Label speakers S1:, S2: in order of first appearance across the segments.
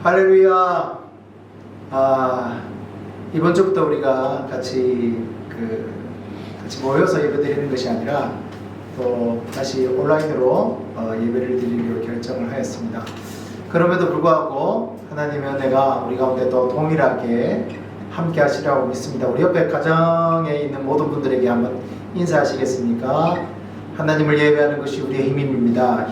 S1: 할렐루야. 이번 주부터 우리가 같이 모여서 예배드리는 것이 아니라 또 다시 온라인으로 예배를 드리기로 결정을 하였습니다. 그럼에도 불구하고 하나님의 은혜가 우리 가운데 또 동일하게 함께 하시라고 믿습니다. 우리 옆에 가정에 있는 모든 분들에게 한번 인사하시겠습니까? 하나님을 예배하는 것이 우리의 힘입니다.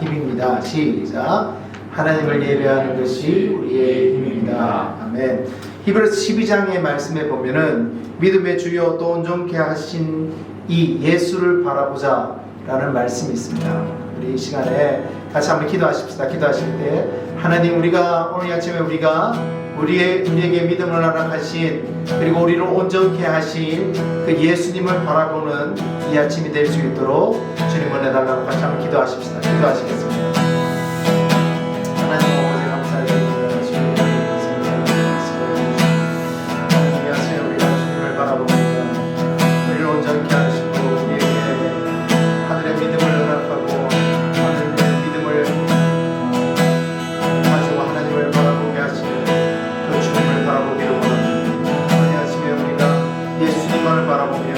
S1: 시작. 하나님을 예배하는 것이 우리의 힘입니다. 아멘. 히브리서 12장의 말씀에 보면은 믿음의 주요 또 온전케 하신 이 예수를 바라보자 라는 말씀이 있습니다. 우리 이 시간에 같이 한번 기도하십시다. 기도하실 때 하나님, 우리가 오늘 아침에 우리에게 믿음을 허락하신, 그리고 우리를 온전케 하신 그 예수님을 바라보는 이 아침이 될 수 있도록 주님 은혜 달라고 같이 한번 기도하십시다. 기도하시겠습니다. 하나님 아버지 감사드립니다. 주님 안녕하세요. 우리가 주님을 바라봅니다. 우리를 온전케 하시고 우리에게 하늘의 믿음을 허락하고 하늘의 믿음을 가지고 하나님을 바라보게 하시는 그 주님을 바라보기를 원합니다. 오늘 아침에 우리가 예수님만을 바라보며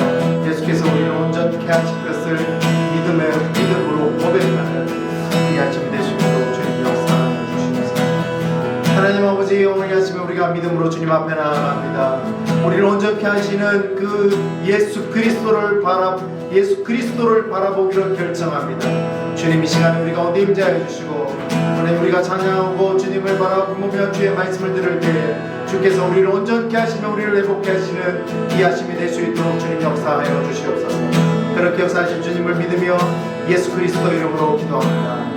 S1: 예수께서 우리를 온전케 하신 것을 믿음으로 고백하는 이 아침이 되시고 주님 역사하여 주시옵소서. 하나님 아버지, 오늘 아침에 우리가 믿음으로 주님 앞에 나아갑니다. 우리를 온전케 하시는 그 예수 그리스도를 바라보기로 결정합니다. 주님, 이 시간에 우리 가운데 임재하여 주시고 하나님, 우리가 찬양하고 주님을 바라보며 주의 말씀을 들을 때 주께서 우리를 온전케 하시며 우리를 회복케 하시는 이 아침이 될 수 있도록 주님 역사하여 주시옵소서. 그렇게 역사하신 주님을 믿으며 예수 그리스도 이름으로 기도합니다.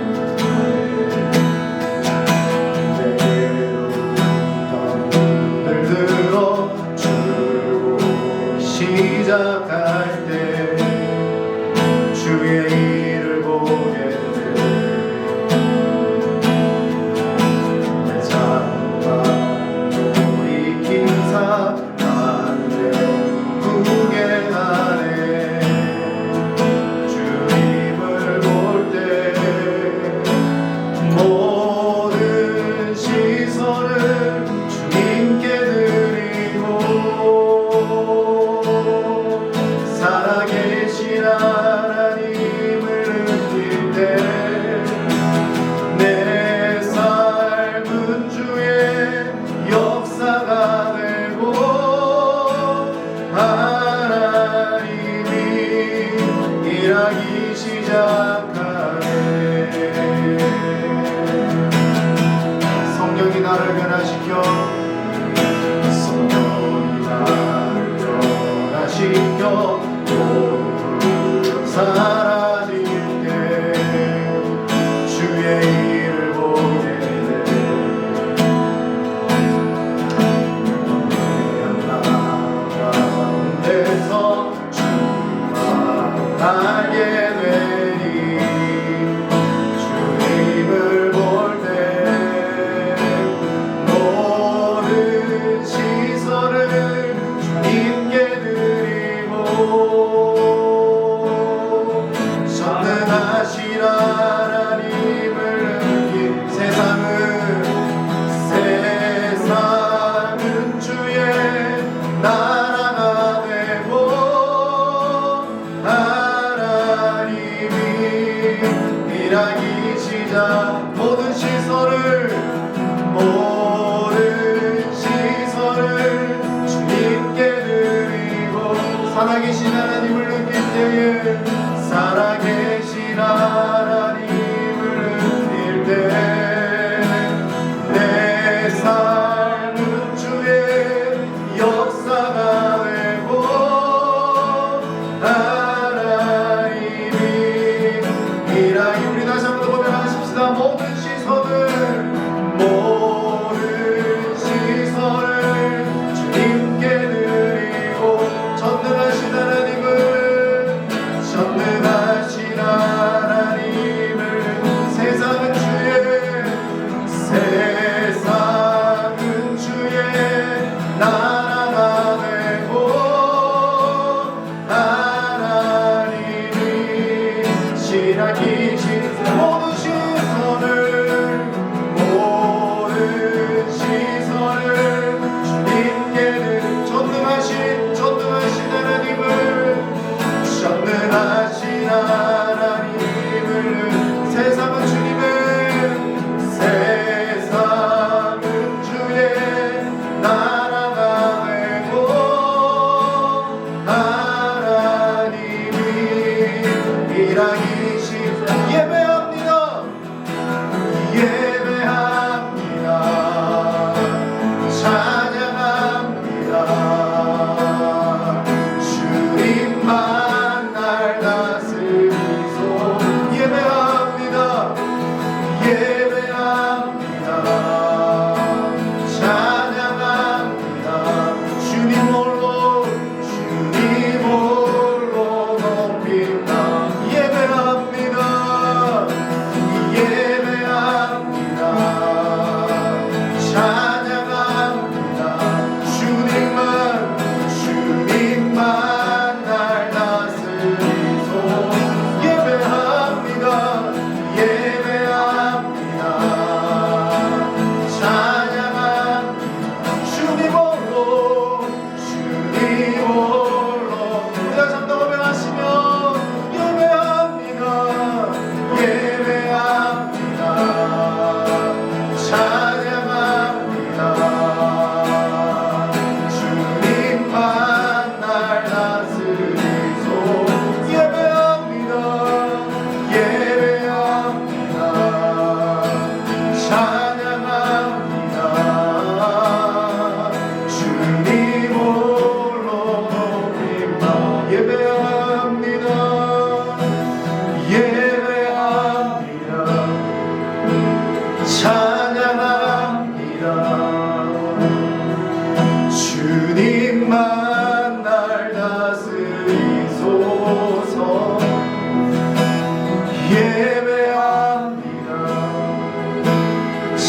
S1: 시작할 때 주의 일을 보게 돼 내 삶과 돌이킨 사랑을 후회 안에 주님을 볼 때 모든 시선을 주님께 드리고 살아계신 하나님을 느낄 때 내 삶은 주의 역사가 되고 하나님이 일하기 시작하네. 성령이 나를 변화시켜 사라질 때 주의 일을 보게 돼. 가운데서 주만 알게 되니 주님을 볼 때 모든 시선을 주님께 드리고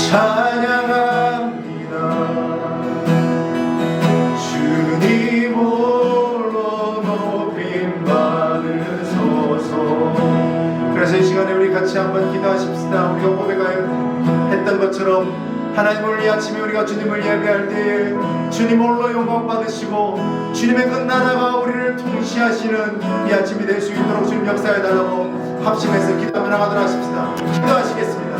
S1: 찬양합니다. 주님 홀로 높임 받으소서. 그래서 이 시간에 우리 같이 한번 기도하십시다. 우리가 고백했던 것처럼 하나님을 이 아침에 우리가 주님을 예배할 때에 주님 홀로 영광 받으시고 주님의 그 나라가 우리를 통치하시는 이 아침이 될 수 있도록 주님 역사해 달라고 합심해서 기도하며 나가도록 하십시다. 기도하시겠습니다.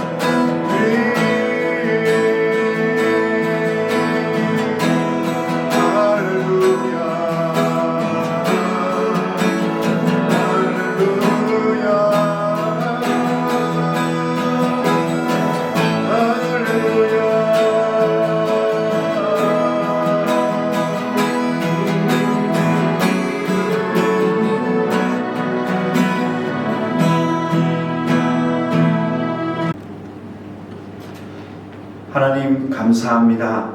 S2: 하나님 감사합니다.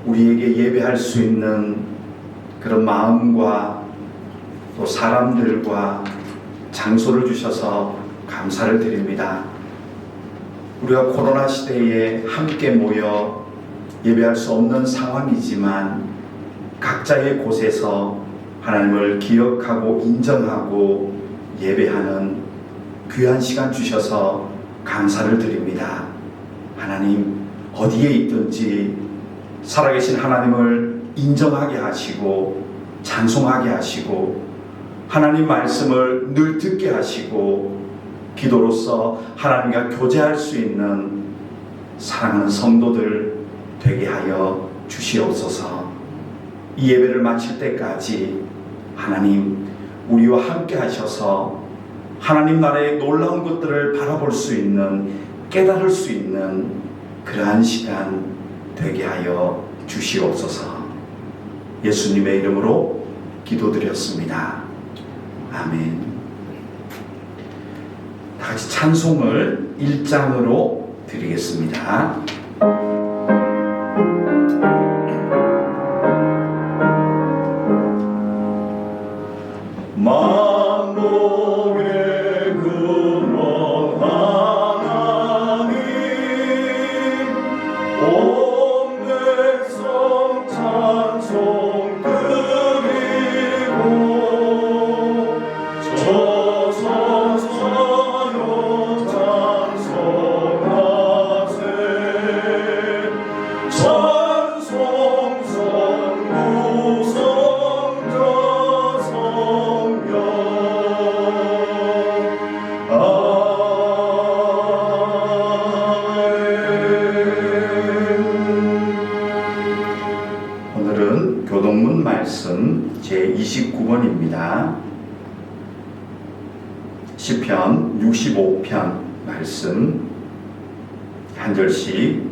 S2: 우리에게 예배할 수 있는 그런 마음과 또 사람들과 장소를 주셔서 감사를 드립니다. 우리가 코로나 시대에 함께 모여 예배할 수 없는 상황이지만 각자의 곳에서 하나님을 기억하고 인정하고 예배하는 귀한 시간 주셔서 감사를 드립니다. 하나님, 어디에 있든지 살아계신 하나님을 인정하게 하시고 찬송하게 하시고 하나님 말씀을 늘 듣게 하시고 기도로서 하나님과 교제할 수 있는 사랑하는 성도들 되게 하여 주시옵소서. 이 예배를 마칠 때까지 하나님 우리와 함께 하셔서 하나님 나라의 놀라운 것들을 바라볼 수 있는, 깨달을 수 있는 그러한 시간 되게 하여 주시옵소서. 예수님의 이름으로 기도드렸습니다. 아멘. 다 같이 찬송을 1장으로 드리겠습니다. 교동문 말씀 제29번입니다. 시편 65편 말씀 한 절씩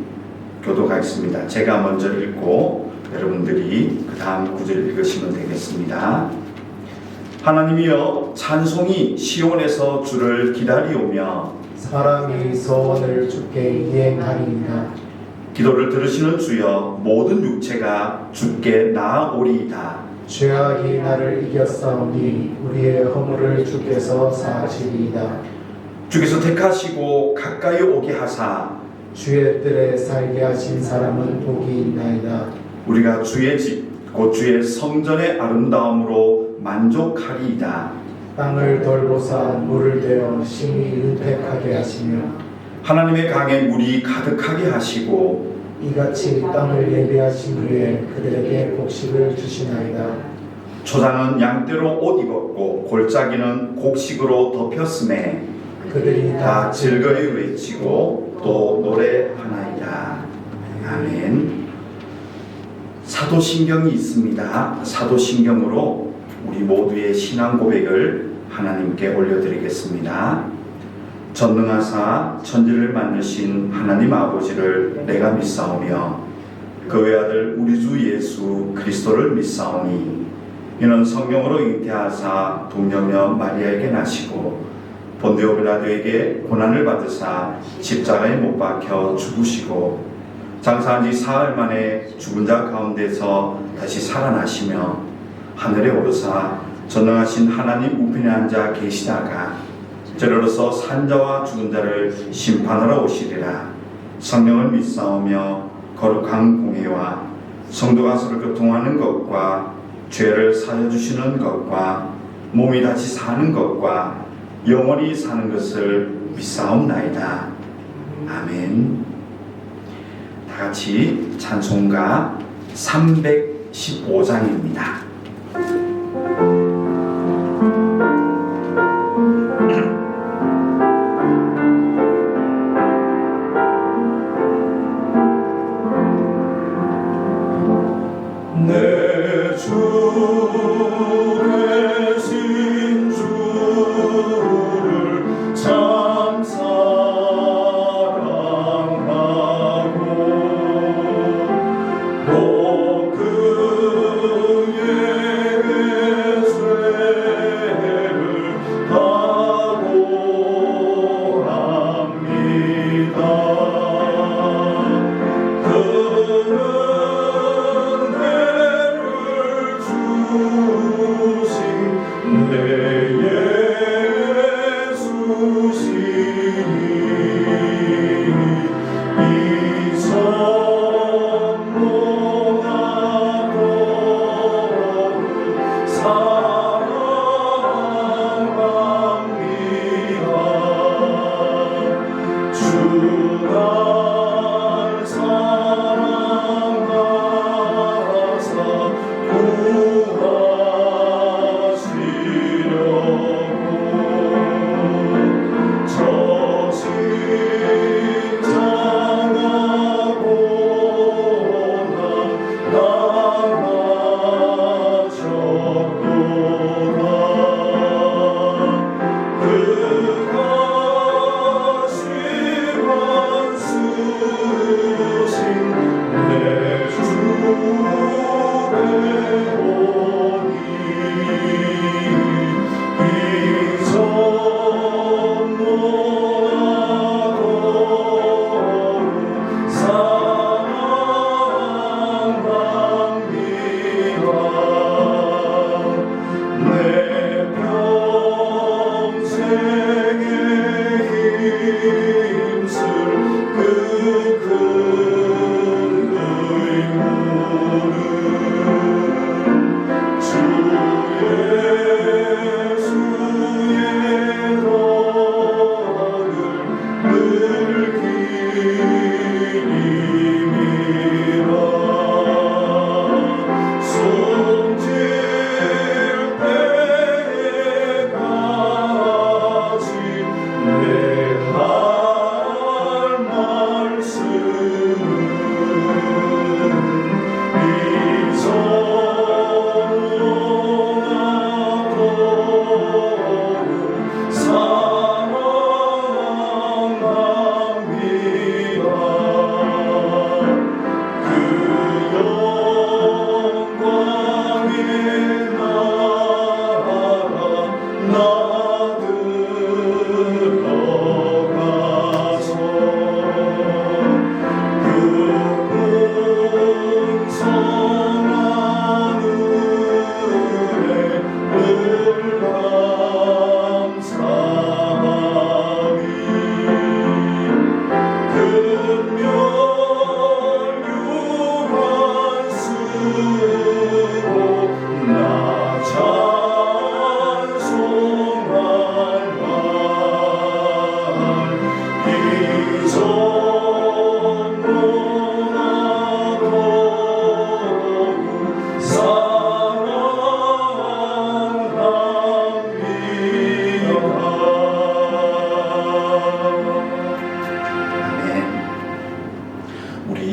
S2: 교독하겠습니다. 제가 먼저 읽고 여러분들이 그 다음 구절 읽으시면 되겠습니다. 하나님이여, 찬송이 시온에서 주를 기다리오며
S3: 사람이 소원을 주께 이행하리이다.
S2: 기도를 들으시는 주여, 모든 육체가 주께 나아오리이다.
S3: 죄악이 나를 이겼사오니 우리의 허물을 주께서 사하시리이다.
S2: 주께서 택하시고 가까이 오게 하사
S3: 주의 뜰에 살게 하신 사람은 복이 있나이다.
S2: 우리가 주의 집 곧 주의 성전의 아름다움으로 만족하리이다.
S3: 땅을 돌보사 물을 대어 심히 은택하게 하시며
S2: 하나님의 강에 물이 가득하게 하시고
S3: 이같이 땅을 예비하신 후에 그들에게 곡식을 주시나이다.
S2: 초장은 양떼로 옷 입었고 골짜기는 곡식으로 덮였음에
S3: 그들이
S2: 다 즐거이 외치고 또 노래하나이다. 아멘. 사도신경이 있습니다. 사도신경으로 우리 모두의 신앙 고백을 하나님께 올려드리겠습니다. 전능하사 천지를 만드신 하나님 아버지를 내가 믿사오며 그 외아들 우리 주 예수 그리스도를 믿사오니 이는 성령으로 잉태하사 동정녀 마리아에게 나시고 본디오 빌라도에게 고난을 받으사 십자가에 못 박혀 죽으시고 장사한 지 사흘 만에 죽은 자 가운데서 다시 살아나시며 하늘에 오르사 전능하신 하나님 우편에 앉아 계시다가 저리로서 산자와 죽은 자를 심판하러 오시리라. 성령을 믿사오며 거룩한 공예와 성도가 서로 교통하는 것과 죄를 사여 주시는 것과 몸이 다시 사는 것과 영원히 사는 것을 믿사옵나이다. 아멘. 다 같이 찬송가 315장입니다.
S4: 내 주 되신 주를 참 사랑하고 또 그의 죄를 다고 합니다. 내 예수시니 이 선모나도 사랑합니다. 주 날 사랑하사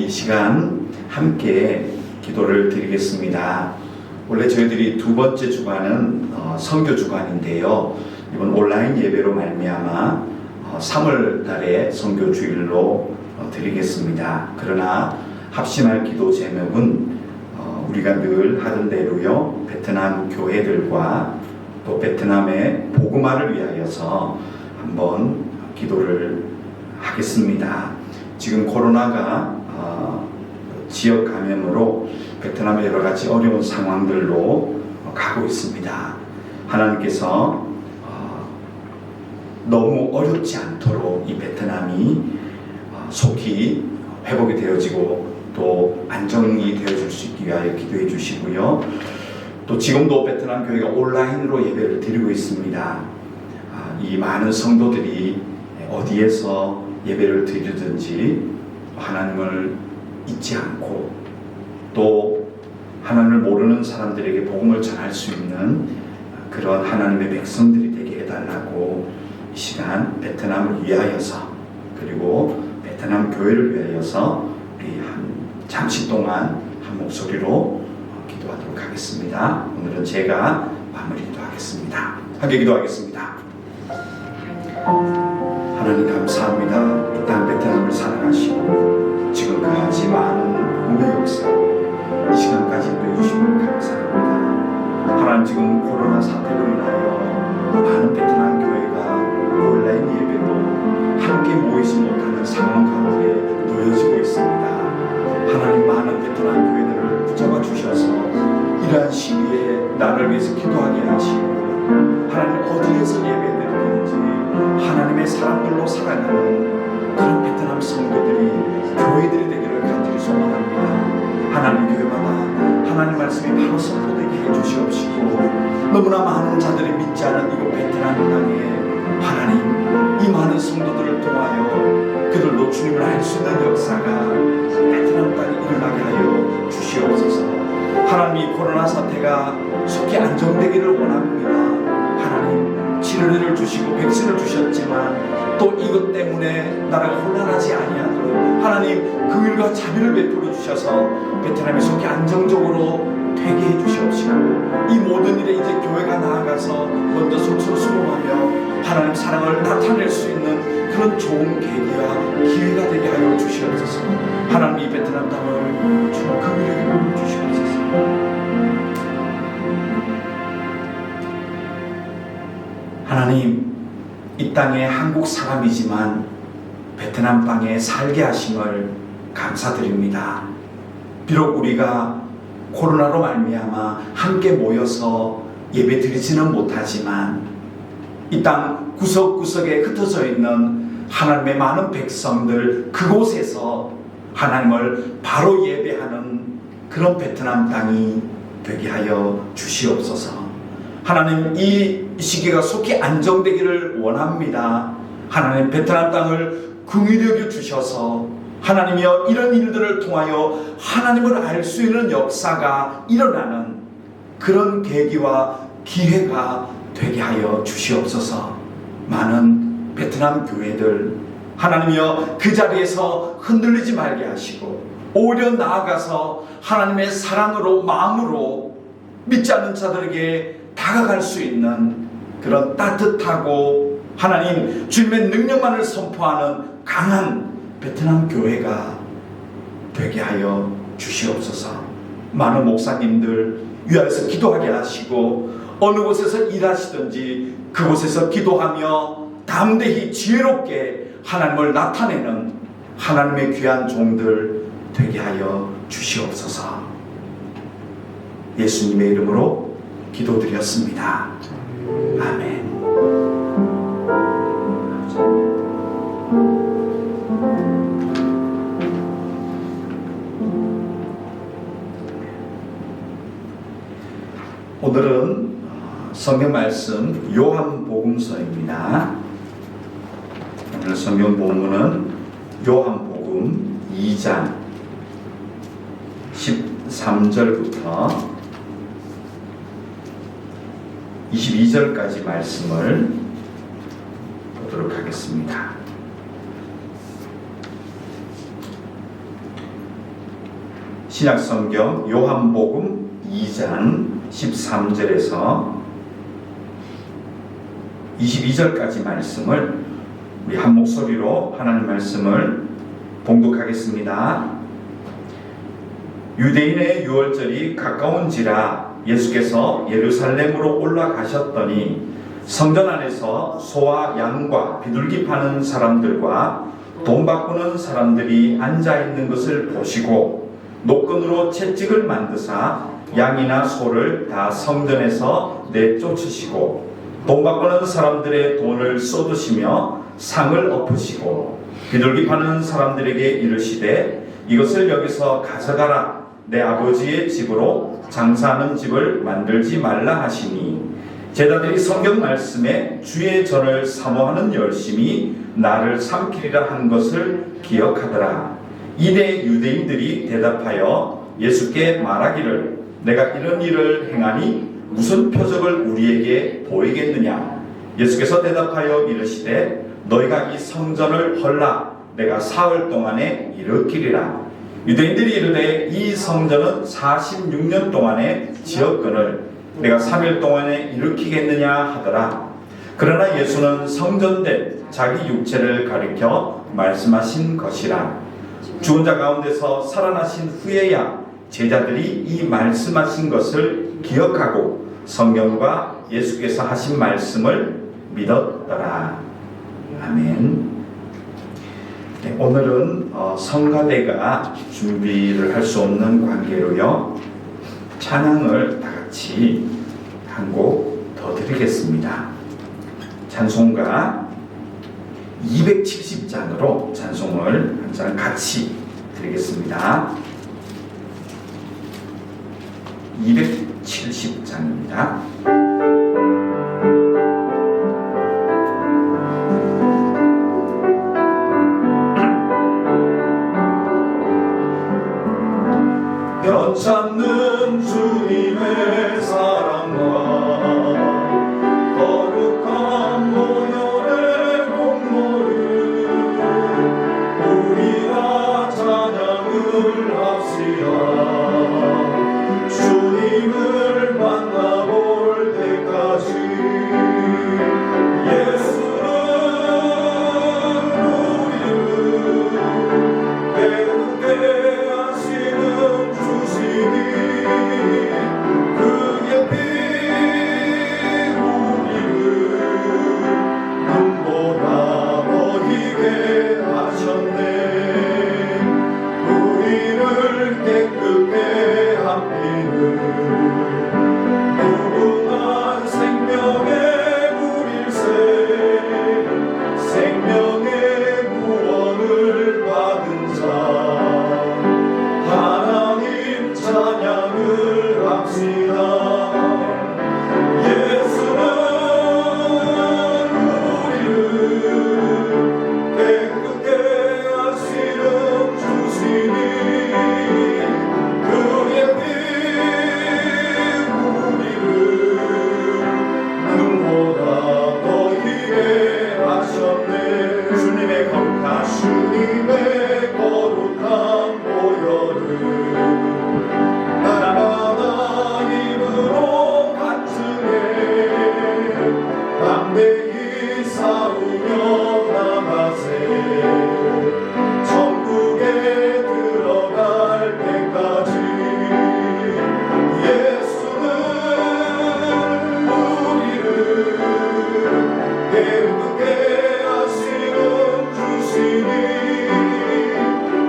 S2: 시간 함께 기도를 드리겠습니다. 원래 저희들이 두 번째 주간은 선교 주간인데요. 이번 온라인 예배로 말미암아 3월 달에 선교 주일로 드리겠습니다. 그러나 합심할 기도 제목은 우리가 늘 하던 대로요, 베트남 교회들과 또 베트남의 복음화를 위하여서 한번 기도를 하겠습니다. 지금 코로나가 지역 감염으로 베트남의 여러 가지 어려운 상황들로 가고 있습니다. 하나님께서 너무 어렵지 않도록 이 베트남이 속히 회복이 되어지고 또 안정이 되어질 수 있기 위하여 기도해 주시고요. 또 지금도 베트남 교회가 온라인으로 예배를 드리고 있습니다. 이 많은 성도들이 어디에서 예배를 드리든지 하나님을 잊지 않고 또 하나님을 모르는 사람들에게 복음을 전할 수 있는 그런 하나님의 백성들이 되게 해달라고 이 시간 베트남을 위하여서 그리고 베트남 교회를 위하여서 우리 잠시 동안 한 목소리로 기도하도록 하겠습니다. 오늘은 제가 마무리 기도하겠습니다. 함께 기도하겠습니다. 하나님 감사합니다. 이 땅 베트남을 사랑하시고 지금까지 많은 구매 역사 이 시간까지 해주시고 감사합니다. 하나님 지금 코로나 사태로 인하여 많은 베트남 교회가 온라인 예배도 함께 모이지 못하는 상황 가운데 놓여지고 있습니다. 하나님 많은 베트남 교회들을 붙잡아 주셔서 이러한 시기에 나를 위해서 기도하게 하시고 하나님 어디에서 예배드리는지 하나님의 사람들로 살아가는 그런 베트남 성도들이 교회들이 되기를 간절히 소망합니다. 하나님 교회마다 하나님 말씀이 바로 선포되게 해주시옵시고 너무나 많은 자들이 믿지 않은 이곳 베트남 땅에 하나님 이 많은 성도들을 통하여 그들도 주님을 알 수 있는 역사가 베트남 땅에 일어나게 하여 주시옵소서. 하나님 이 코로나 사태가 속히 안정되기를 원합니다. 하나님 치료를 주시고 백신을 주셨지만 또 이것 때문에 나라가 혼란하지 아니하도록 하나님 긍휼과 자비를 베풀어 주셔서 베트남이 속히 안정적으로 되게 해주시옵시고 이 모든 일에 이제 교회가 나아가서 먼저 솔솔 수긍하며 하나님 사랑을 나타낼 수 있는 그런 좋은 계기와 기회가 되게 하여 주시옵소서. 하나님 이 베트남 땅을 주님 긍휼하게 베풀어 주시옵소서. 하나님 이 땅에 한국 사람이지만 베트남 땅에 살게 하심을 감사드립니다. 비록 우리가 코로나로 말미암아 함께 모여서 예배 드리지는 못하지만 이 땅 구석구석에 흩어져 있는 하나님의 많은 백성들 그곳에서 하나님을 바로 예배하는 그런 베트남 땅이 되게 하여 주시옵소서. 하나님 이 시기가 속히 안정되기를 원합니다. 하나님 베트남 땅을 긍휼히 여겨 주셔서 하나님이여 이런 일들을 통하여 하나님을 알 수 있는 역사가 일어나는 그런 계기와 기회가 되게 하여 주시옵소서. 많은 베트남 교회들 하나님이여 그 자리에서 흔들리지 말게 하시고 오히려 나아가서 하나님의 사랑으로 마음으로 믿지 않는 자들에게 다가갈 수 있는 그런 따뜻하고 하나님 주님의 능력만을 선포하는 강한 베트남 교회가 되게 하여 주시옵소서. 많은 목사님들 위하여서 기도하게 하시고 어느 곳에서 일하시든지 그곳에서 기도하며 담대히 지혜롭게 하나님을 나타내는 하나님의 귀한 종들 되게 하여 주시옵소서. 예수님의 이름으로 기도드렸습니다. 아멘. 오늘은 성경 말씀 요한복음서입니다. 오늘 성경 본문은 요한복음 2장 13절부터 22절까지 말씀을 보도록 하겠습니다. 신약성경 요한복음 2장 13절에서 22절까지 말씀을 우리 한 목소리로 하나님 말씀을 봉독하겠습니다. 유대인의 유월절이 가까운지라 예수께서 예루살렘으로 올라가셨더니 성전 안에서 소와 양과 비둘기 파는 사람들과 돈 바꾸는 사람들이 앉아있는 것을 보시고 노끈으로 채찍을 만드사 양이나 소를 다 성전에서 내쫓으시고 돈 바꾸는 사람들의 돈을 쏟으시며 상을 엎으시고 비둘기 파는 사람들에게 이르시되 이것을 여기서 가져가라. 내 아버지의 집으로 장사하는 집을 만들지 말라 하시니 제자들이 성경 말씀에 주의 전을 사모하는 열심이 나를 삼키리라 한 것을 기억하더라. 이내 유대인들이 대답하여 예수께 말하기를 내가 이런 일을 행하니 무슨 표적을 우리에게 보이겠느냐. 예수께서 대답하여 이르시되 너희가 이 성전을 헐라. 내가 사흘 동안에 일으키리라. 유대인들이 이르되 이 성전은 46년 동안에 지었거늘 내가 3일 동안에 일으키겠느냐 하더라. 그러나 예수는 성전된 자기 육체를 가리켜 말씀하신 것이라. 죽은 자 가운데서 살아나신 후에야 제자들이 이 말씀하신 것을 기억하고 성경과 예수께서 하신 말씀을 믿었더라. 아멘. 네, 오늘은 성가대가 준비를 할 수 없는 관계로요 찬양을 다 같이 한 곡 더 드리겠습니다. 찬송가 270장으로 찬송을 한 장 같이 드리겠습니다. 270장입니다.
S4: 뼈찾는 주님의 사랑과 거룩한 모혈의 공로를 우리가 찬양을 합시다. 주님을 만나볼 때까지 예수는 우리를 배우게 하시는 주시니 그의 피 우리를 눈보다 보이게 하셨네. 우리를 깨끗게 한 피는 무궁한 생명의 물일세. 생명의 구원을 받은 자 하나님 찬양을 합시다. 예수는 우리를 깨끗게 하시는 주시니 그의 피 우리를 눈보다 더히게 하셨네. 주님의 거룩한 보혈을 날마다 입으로 간증해 담대히 싸우며 나가세. 천국에 들어갈 때까지 예수는 우리를 깨끗게 하시는 주시니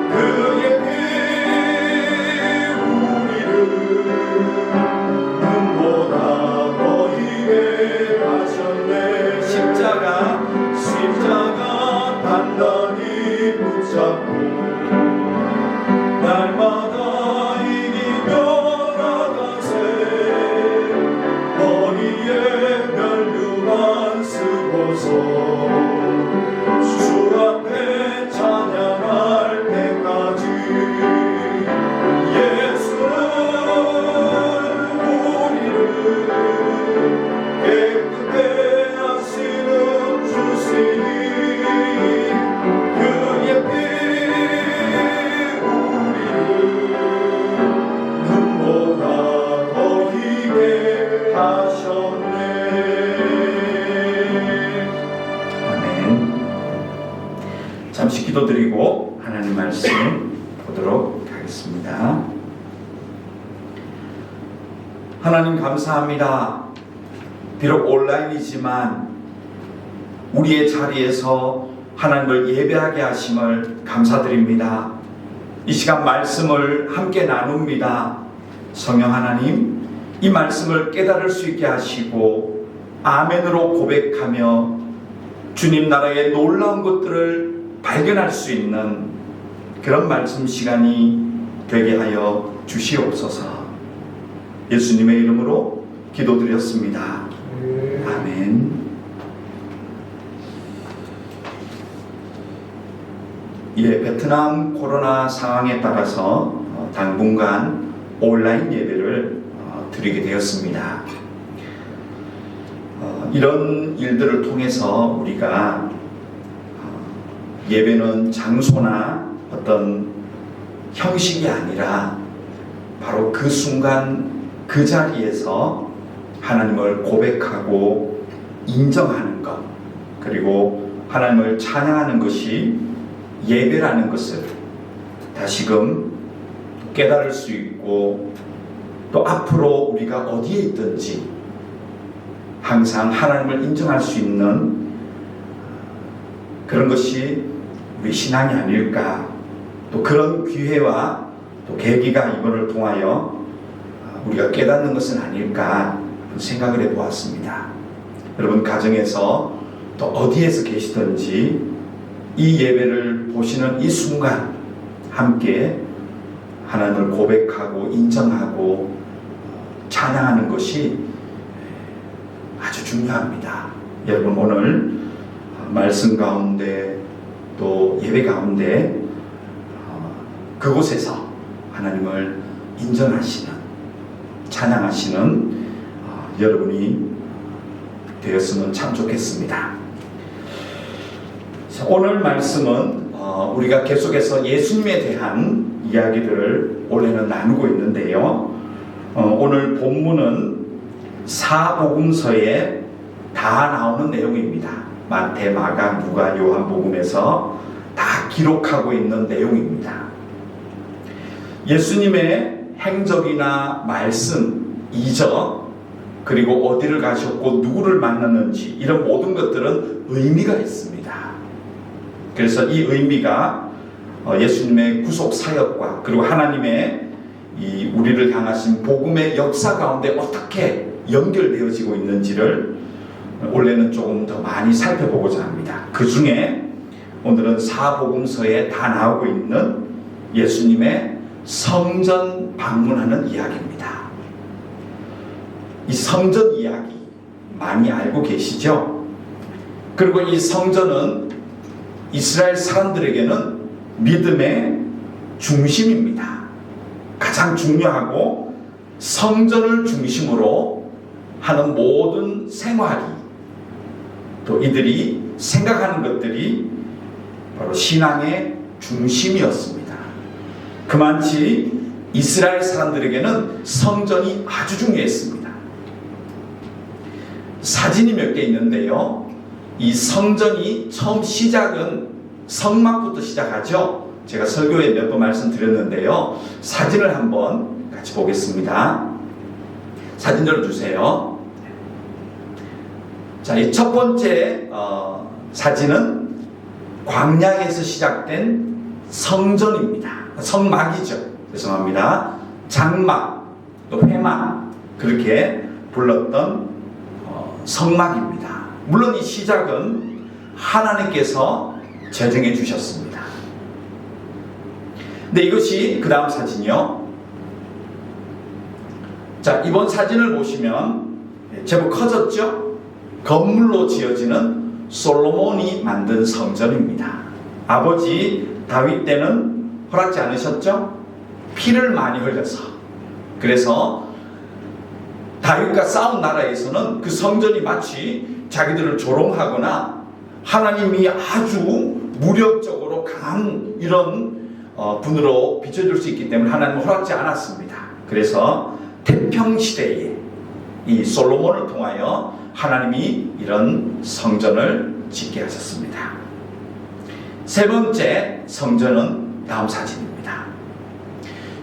S4: 그의 피 우리를 눈보다 더히게 하셨네. 십자가 단단히 붙잡고 날마다 이기며 나가세. 허리에 멸류관 쓰고서 주 앞에 찬양할 때까지 예수는 우리를 깨끗게 하시는 주시니 그의 피 우리를 눈보다 더히게 하셨네.
S2: 아멘. 잠시 기도드리고 하나님 말씀 보도록 하겠습니다. 하나님 감사합니다. 비록 온라인이지만 우리의 자리에서 하나님을 예배하게 하심을 감사드립니다. 이 시간 말씀을 함께 나눕니다. 성령 하나님, 이 말씀을 깨달을 수 있게 하시고 아멘으로 고백하며 주님 나라의 놀라운 것들을 발견할 수 있는 그런 말씀 시간이 되게 하여 주시옵소서. 예수님의 이름으로 기도드렸습니다. 아멘. 예, 베트남 코로나 상황에 따라서 당분간 온라인 예배를 드리게 되었습니다. 이런 일들을 통해서 우리가 예배는 장소나 어떤 형식이 아니라 바로 그 순간 그 자리에서 하나님을 고백하고 인정하는 것, 그리고 하나님을 찬양하는 것이 예배라는 것을 다시금 깨달을 수 있고, 또 앞으로 우리가 어디에 있든지 항상 하나님을 인정할 수 있는 그런 것이 우리 신앙이 아닐까, 또 그런 기회와 또 계기가 이번을 통하여 우리가 깨닫는 것은 아닐까 생각을 해보았습니다. 여러분 가정에서 또 어디에서 계시든지 이 예배를 보시는 이 순간 함께 하나님을 고백하고 인정하고 찬양하는 것이 아주 중요합니다. 여러분 오늘 말씀 가운데 또 예배 가운데 그곳에서 하나님을 인정하시는, 찬양하시는 여러분이 되었으면 참 좋겠습니다. 오늘 말씀은 우리가 계속해서 예수님에 대한 이야기들을 올해는 나누고 있는데요. 오늘 본문은 사복음서에 다 나오는 내용입니다. 마태, 마가, 누가, 요한복음에서 다 기록하고 있는 내용입니다. 예수님의 행적이나 말씀, 이적, 그리고 어디를 가셨고 누구를 만났는지 이런 모든 것들은 의미가 있습니다. 그래서 이 의미가 예수님의 구속 사역과 그리고 하나님의 이 우리를 향하신 복음의 역사 가운데 어떻게 연결되어지고 있는지를 원래는 조금 더 많이 살펴보고자 합니다. 그 중에 오늘은 사복음서에 다 나오고 있는 예수님의 성전 방문하는 이야기입니다. 이 성전 이야기 많이 알고 계시죠? 그리고 이 성전은 이스라엘 사람들에게는 믿음의 중심입니다. 가장 중요하고 성전을 중심으로 하는 모든 생활이, 또 이들이 생각하는 것들이 바로 신앙의 중심이었습니다. 그만치 이스라엘 사람들에게는 성전이 아주 중요했습니다. 사진이 몇 개 있는데요. 이 성전이 처음 시작은 성막부터 시작하죠. 제가 설교에 몇 번 말씀드렸는데요. 사진을 한번 같이 보겠습니다. 사진 열어주세요. 자, 이 첫 번째 사진은 광야에서 시작된 성전입니다. 성막이죠. 죄송합니다. 장막, 또 회막, 그렇게 불렀던 성막입니다. 물론 이 시작은 하나님께서 제정해 주셨습니다. 근데 이것이 그 다음 사진이요. 자, 이번 사진을 보시면 제법 커졌죠? 건물로 지어지는 솔로몬이 만든 성전입니다. 아버지 다윗 때는 허락지 않으셨죠? 피를 많이 흘려서. 그래서 다윗과 싸운 나라에서는 그 성전이 마치 자기들을 조롱하거나 하나님이 아주 무력적으로 강한 이런 분으로 비춰줄 수 있기 때문에 하나님은 허락지 않았습니다. 그래서 태평시대에 이 솔로몬을 통하여 하나님이 이런 성전을 짓게 하셨습니다. 세 번째 성전은 다음 사진입니다.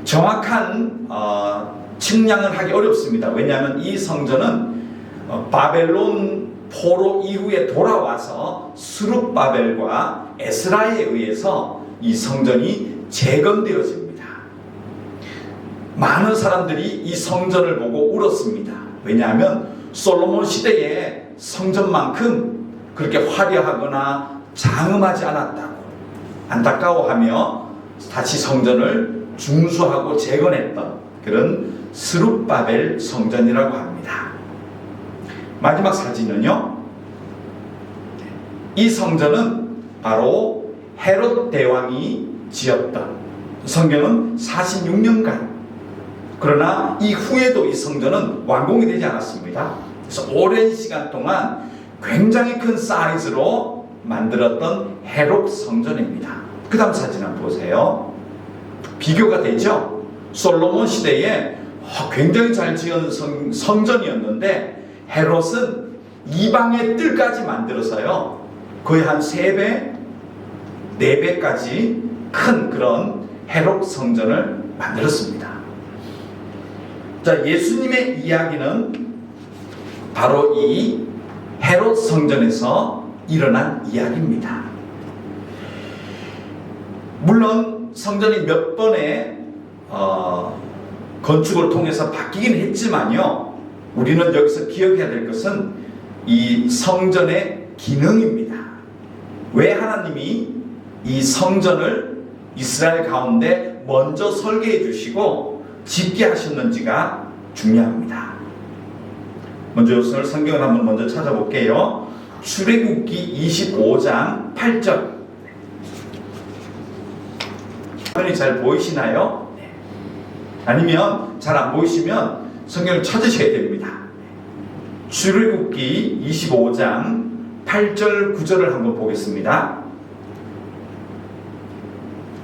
S2: 정확한 측량을 하기 어렵습니다. 왜냐하면 이 성전은 바벨론 포로 이후에 돌아와서 스룹바벨과 에스라에 의해서 이 성전이 재건되어집니다. 많은 사람들이 이 성전을 보고 울었습니다. 왜냐하면 솔로몬 시대에 성전만큼 그렇게 화려하거나 장엄하지 않았다고. 안타까워하며 다시 성전을 중수하고 재건했던 그런 스룹바벨 성전이라고 합니다. 마지막 사진은요, 이 성전은 바로 헤롯 대왕이 지었던, 성경은 46년간, 그러나 이후에도 이 성전은 완공이 되지 않았습니다. 그래서 오랜 시간 동안 굉장히 큰 사이즈로 만들었던 헤롯 성전입니다. 그 다음 사진 한번 보세요. 비교가 되죠? 솔로몬 시대에 굉장히 잘 지은 성전이었는데 헤롯은 이방의 뜰까지 만들어서요, 거의 한 3배, 4배까지 큰 그런 헤롯 성전을 만들었습니다. 자, 예수님의 이야기는 바로 이 헤롯 성전에서 일어난 이야기입니다. 물론 성전이 몇 번의 건축을 통해서 바뀌긴 했지만요, 우리는 여기서 기억해야 될 것은 이 성전의 기능입니다. 왜 하나님이 이 성전을 이스라엘 가운데 먼저 설계해 주시고 짓게 하셨는지가 중요합니다. 먼저 오늘 성경을 한번 먼저 찾아볼게요. 출애굽기 25장 8절. 화면이 잘 보이시나요? 아니면 잘 안 보이시면 성경을 찾으셔야 됩니다. 출애굽기 25장 8절 9절을 한번 보겠습니다.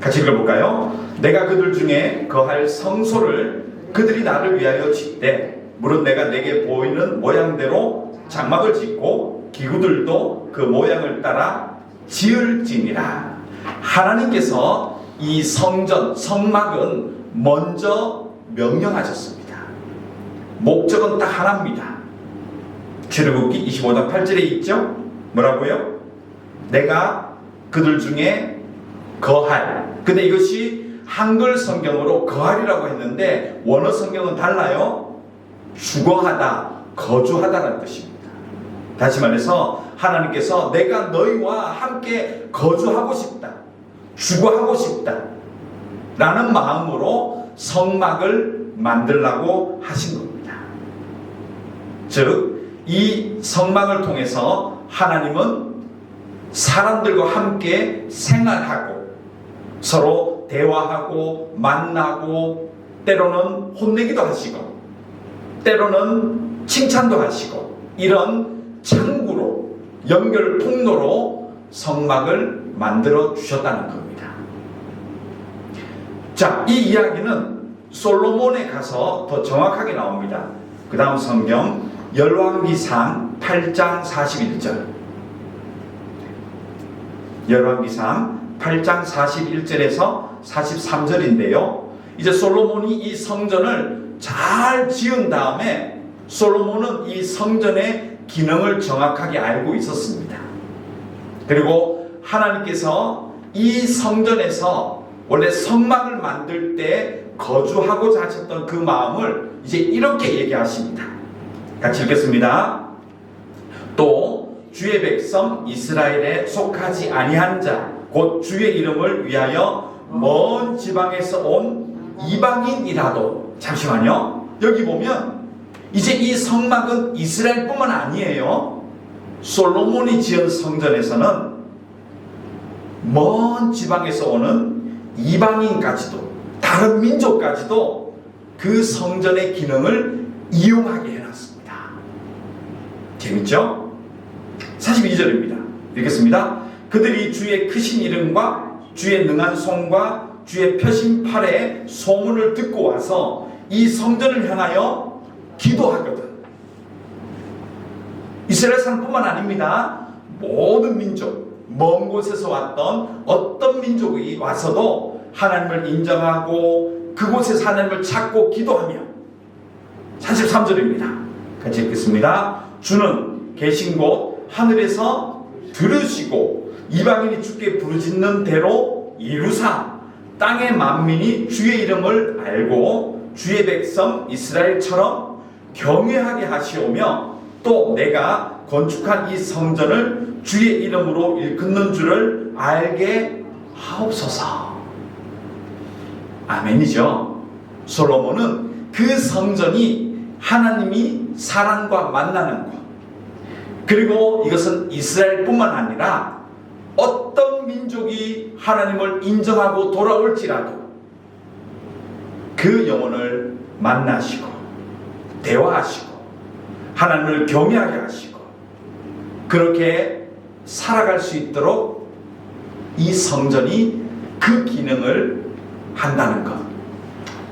S2: 같이 읽어볼까요? 내가 그들 중에 거할 성소를 그들이 나를 위하여 짓되 물은 내가 내게 보이는 모양대로 장막을 짓고 기구들도 그 모양을 따라 지을지니라. 하나님께서 이 성전, 성막은 먼저 명령하셨습니다. 목적은 딱 하나입니다. 출애굽기 25장 8절에 있죠? 뭐라고요? 내가 그들 중에 거할. 근데 이것이 한글 성경으로 거할이라고 했는데 원어 성경은 달라요. 주거하다, 거주하다라는 뜻입니다. 다시 말해서 하나님께서 내가 너희와 함께 거주하고 싶다, 주거하고 싶다 라는 마음으로 성막을 만들라고 하신 겁니다. 즉 이 성막을 통해서 하나님은 사람들과 함께 생활하고 서로 대화하고 만나고 때로는 혼내기도 하시고 때로는 칭찬도 하시고 이런 창구로, 연결 통로로 성막을 만들어 주셨다는 겁니다. 자, 이 이야기는 솔로몬에 가서 더 정확하게 나옵니다. 그 다음 성경 열왕기상 8장 41절. 열왕기상 8장 41절에서 43절인데요. 이제 솔로몬이 이 성전을 잘 지은 다음에 솔로몬은 이 성전의 기능을 정확하게 알고 있었습니다. 그리고 하나님께서 이 성전에서 원래 성막을 만들 때 거주하고자 하셨던 그 마음을 이제 이렇게 얘기하십니다. 같이 읽겠습니다. 또 주의 백성 이스라엘에 속하지 아니한 자 곧 주의 이름을 위하여 먼 지방에서 온 이방인이라도, 잠시만요, 여기 보면 이제 이 성막은 이스라엘뿐만 아니에요. 솔로몬이 지은 성전에서는 먼 지방에서 오는 이방인까지도, 다른 민족까지도 그 성전의 기능을 이용하게 해놨습니다. 재밌죠? 42절입니다. 읽겠습니다. 그들이 주의 크신 이름과 주의 능한 손과 주의 펴신 팔의 소문을 듣고 와서 이 성전을 향하여 기도하거든. 이스라엘 사람뿐만 아닙니다. 모든 민족, 먼 곳에서 왔던 어떤 민족이 와서도 하나님을 인정하고 그곳에서 하나님을 찾고 기도하며, 43절입니다. 같이 읽겠습니다. 주는 계신 곳 하늘에서 들으시고 이방인이 주께 부르짖는 대로 이루사 땅의 만민이 주의 이름을 알고 주의 백성 이스라엘처럼 경외하게 하시오며 또 내가 건축한 이 성전을 주의 이름으로 일컫는 줄을 알게
S5: 하옵소서. 아멘이죠. 솔로몬은 그 성전이 하나님이 사람과 만나는 곳, 그리고 이것은 이스라엘뿐만 아니라 어떤 민족이 하나님을 인정하고 돌아올지라도 그 영혼을 만나시고 대화하시고 하나님을 경외하게 하시고 그렇게 살아갈 수 있도록 이 성전이 그 기능을 한다는 것,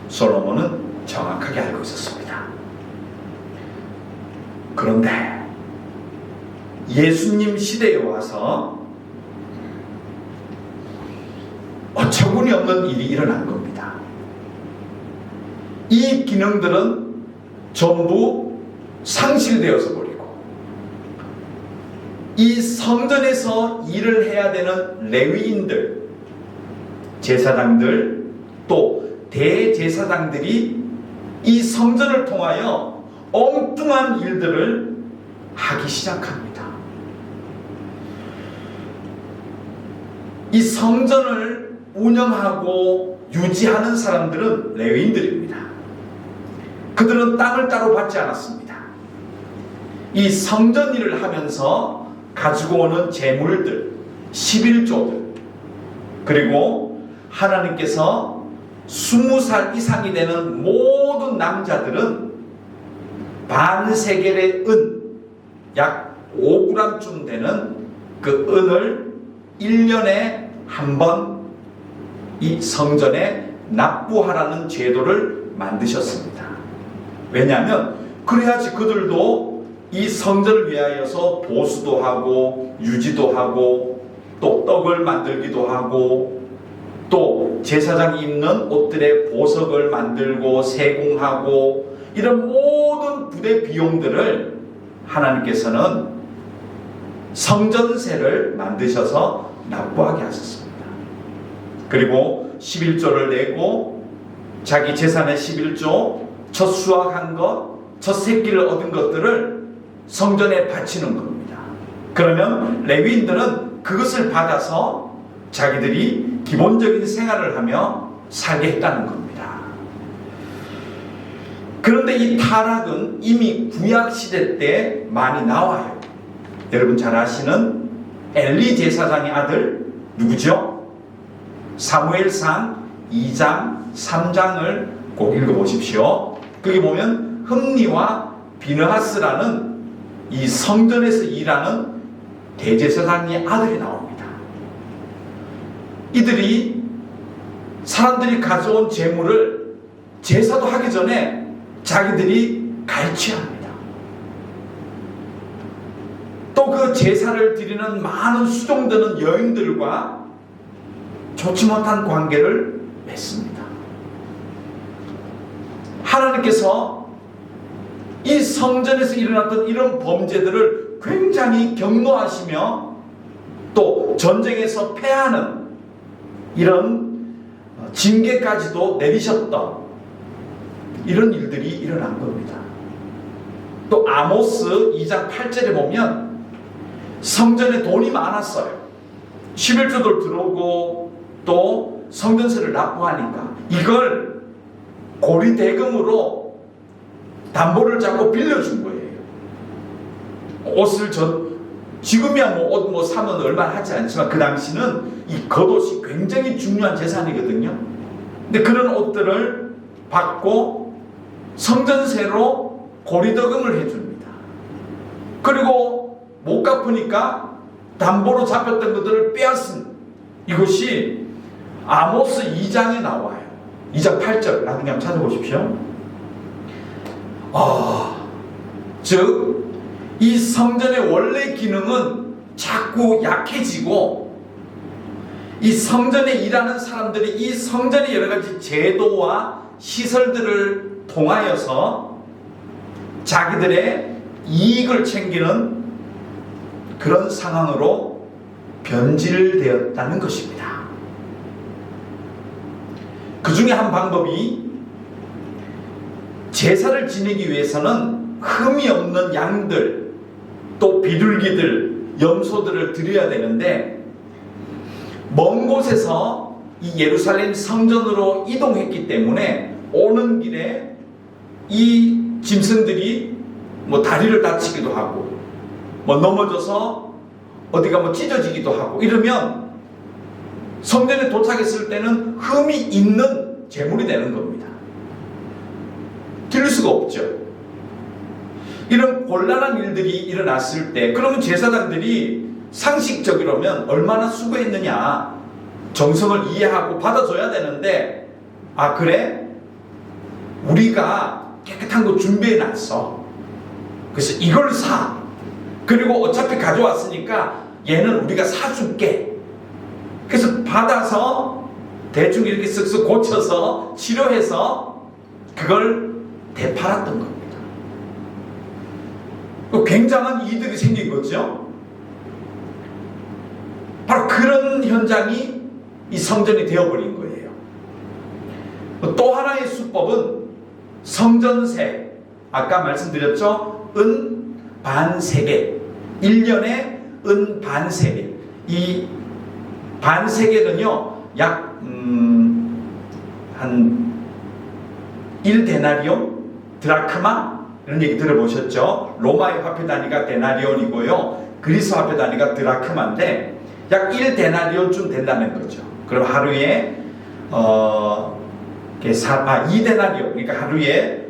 S5: 솔로몬은 정확하게 알고 있었습니다. 그런데 예수님 시대에 와서 어처구니 없는 일이 일어난 겁니다. 이 기능들은 전부 상실되어서 버리고 이 성전에서 일을 해야 되는 레위인들, 제사장들, 또 대제사장들이 이 성전을 통하여 엉뚱한 일들을 하기 시작합니다. 이 성전을 운영하고 유지하는 사람들은 레위인들입니다. 그들은 땅을 따로 받지 않았습니다. 이 성전 일을 하면서 가지고 오는 재물들, 11조들, 그리고 하나님께서 20살 이상이 되는 모든 남자들은 반세겔의 은, 약 5g쯤 되는 그 은을 1년에 한 번 이 성전에 납부하라는 제도를 만드셨습니다. 왜냐하면 그래야지 그들도 이 성전을 위하여서 보수도 하고 유지도 하고 또 떡을 만들기도 하고 또 제사장이 입는 옷들의 보석을 만들고 세공하고 이런 모든 부대 비용들을 하나님께서는 성전세를 만드셔서 납부하게 하셨습니다. 그리고 11조를 내고 자기 재산의 11조, 첫 수확한 것, 첫 새끼를 얻은 것들을 성전에 바치는 겁니다. 그러면 레위인들은 그것을 받아서 자기들이 기본적인 생활을 하며 살게 했다는 겁니다. 그런데 이 타락은 이미 구약시대 때 많이 나와요. 여러분 잘 아시는 엘리 제사장의 아들 누구죠? 사무엘상 2장 3장을 꼭 읽어보십시오. 거기 보면 흠니와 비느하스라는 이 성전에서 일하는 대제사장의 아들이 나옵니다. 이들이 사람들이 가져온 재물을 제사도 하기 전에 자기들이 갈취합니다. 또 그 제사를 드리는 많은 수종되는 여인들과 좋지 못한 관계를 맺습니다. 하나님께서 이 성전에서 일어났던 이런 범죄들을 굉장히 경노하시며 또 전쟁에서 패하는 이런 징계까지도 내리셨던 이런 일들이 일어난 겁니다. 또 아모스 2장 8절에 보면 성전에 돈이 많았어요. 11조들 들어오고 또 성전세를 납부하니까 이걸 고리대금으로 담보를 잡고 빌려준 거예요. 옷을 지금이야 옷 사면 얼마 하지 않지만 그 당시는 이 겉옷이 굉장히 중요한 재산이거든요. 근데 그런 옷들을 받고 성전세로 고리대금을 해줍니다. 그리고 못 갚으니까 담보로 잡혔던 것들을 빼앗은 이것이 아모스 2장에 나와요. 2장 8절 나중에 한번 찾아보십시오. 즉 이 성전의 원래 기능은 자꾸 약해지고 이 성전에 일하는 사람들이 이 성전의 여러 가지 제도와 시설들을 통하여서 자기들의 이익을 챙기는 그런 상황으로 변질되었다는 것입니다. 그 중에 한 방법이 제사를 지내기 위해서는 흠이 없는 양들, 또 비둘기들, 염소들을 드려야 되는데 먼 곳에서 이 예루살렘 성전으로 이동했기 때문에 오는 길에 이 짐승들이 뭐 다리를 다치기도 하고 뭐 넘어져서 어디가 뭐 찢어지기도 하고 이러면 성전에 도착했을 때는 흠이 있는 제물이 되는 겁니다. 드릴 수가 없죠. 이런 곤란한 일들이 일어났을 때 그러면 제사장들이 상식적이라면 얼마나 수고했느냐, 정성을 이해하고 받아줘야 되는데, 아 그래? 우리가 깨끗한 거 준비해놨어. 그래서 이걸 사. 그리고 어차피 가져왔으니까 얘는 우리가 사줄게. 그래서 받아서 대충 이렇게 쓱쓱 고쳐서 치료해서 그걸 되팔았던 겁니다. 굉장한 이득이 생긴 거죠. 바로 그런 현장이 이 성전이 되어버린 거예요. 또 하나의 수법은 성전세, 아까 말씀드렸죠? 은 반세계, 1년에 은 반세계. 이 반세계는요 약 한 1데나리온, 드라크마 이런 얘기 들어보셨죠? 로마의 화폐 단위가 데나리온이고요, 그리스 화폐 단위가 드라크마인데 약 1데나리온쯤 된다는 거죠. 그럼 하루에 2데나리온, 그러니까 하루에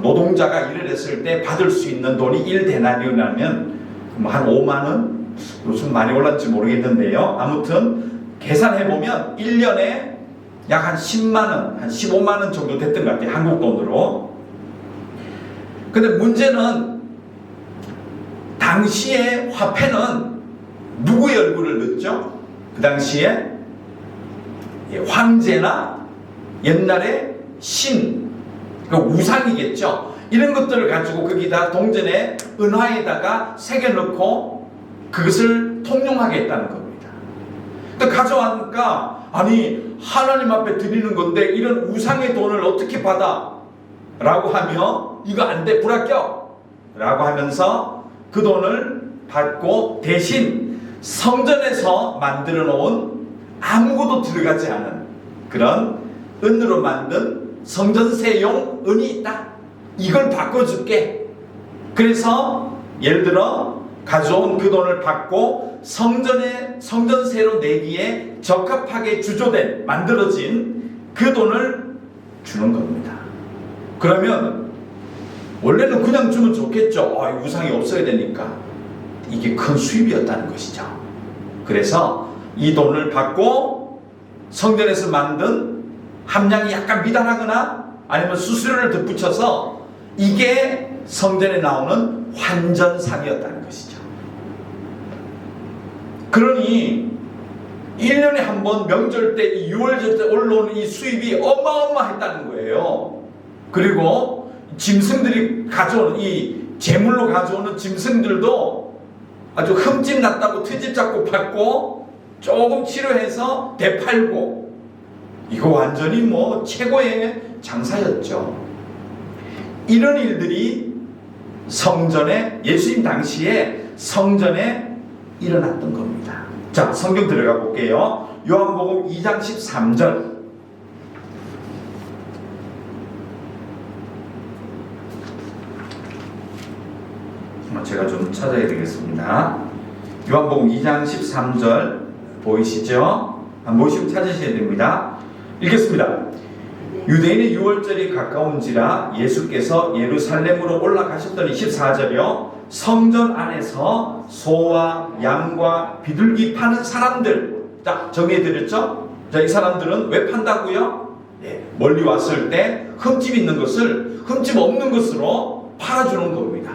S5: 노동자가 일을 했을 때 받을 수 있는 돈이 1데나리온이라면 한 5만원? 요즘 많이 올랐는지 모르겠는데요. 아무튼 계산해보면 1년에 약 한 10만원, 한 15만원 정도 됐던 것 같아요. 한국 돈으로. 근데 문제는 당시의 화폐는 누구의 얼굴을 넣었죠? 그 당시에 황제나 옛날에 신, 그 우상이겠죠. 이런 것들을 가지고 거기다 동전에 은화에다가 새겨넣고 그것을 통용하겠다는 겁니다. 또 가져왔으니까 아니 하나님 앞에 드리는 건데 이런 우상의 돈을 어떻게 받아? 라고 하며 이거 안 돼, 불합격! 라고 하면서 그 돈을 받고 대신 성전에서 만들어 놓은 아무것도 들어가지 않은 그런 은으로 만든 성전세용 은이 있다. 이걸 바꿔줄게. 그래서 예를 들어 가져온 그 돈을 받고 성전세로 내기에 적합하게 주조된, 만들어진 그 돈을 주는 겁니다. 그러면 원래는 그냥 주면 좋겠죠. 우상이 없어야 되니까. 이게 큰 수입이었다는 것이죠. 그래서 이 돈을 받고 성전에서 만든 함량이 약간 미달하거나 아니면 수수료를 덧붙여서 이게 성전에 나오는 환전상이었다는 것이죠. 그러니 1년에 한 번 명절 때, 이 6월절 때 올라오는 이 수입이 어마어마했다는 거예요. 그리고 짐승들이 가져오는, 이 제물로 가져오는 짐승들도 아주 흠집 났다고 트집 잡고 받고 조금 치료해서 되팔고, 이거 완전히 뭐 최고의 장사였죠. 이런 일들이 성전에, 예수님 당시에 성전에 일어났던 겁니다. 자, 성경 들어가 볼게요. 요한복음 2장 13절. 제가 좀 찾아야 되겠습니다. 요한복음 2장 13절 보이시죠? 안 보이시면 찾으셔야 됩니다. 읽겠습니다. 유대인의 유월절이 가까운지라 예수께서 예루살렘으로 올라가셨더니, 14절이요, 성전 안에서 소와 양과 비둘기 파는 사람들, 자, 정리해드렸죠? 자, 이 사람들은 왜 판다고요? 멀리 왔을 때 흠집 있는 것을 흠집 없는 것으로 팔아주는 겁니다.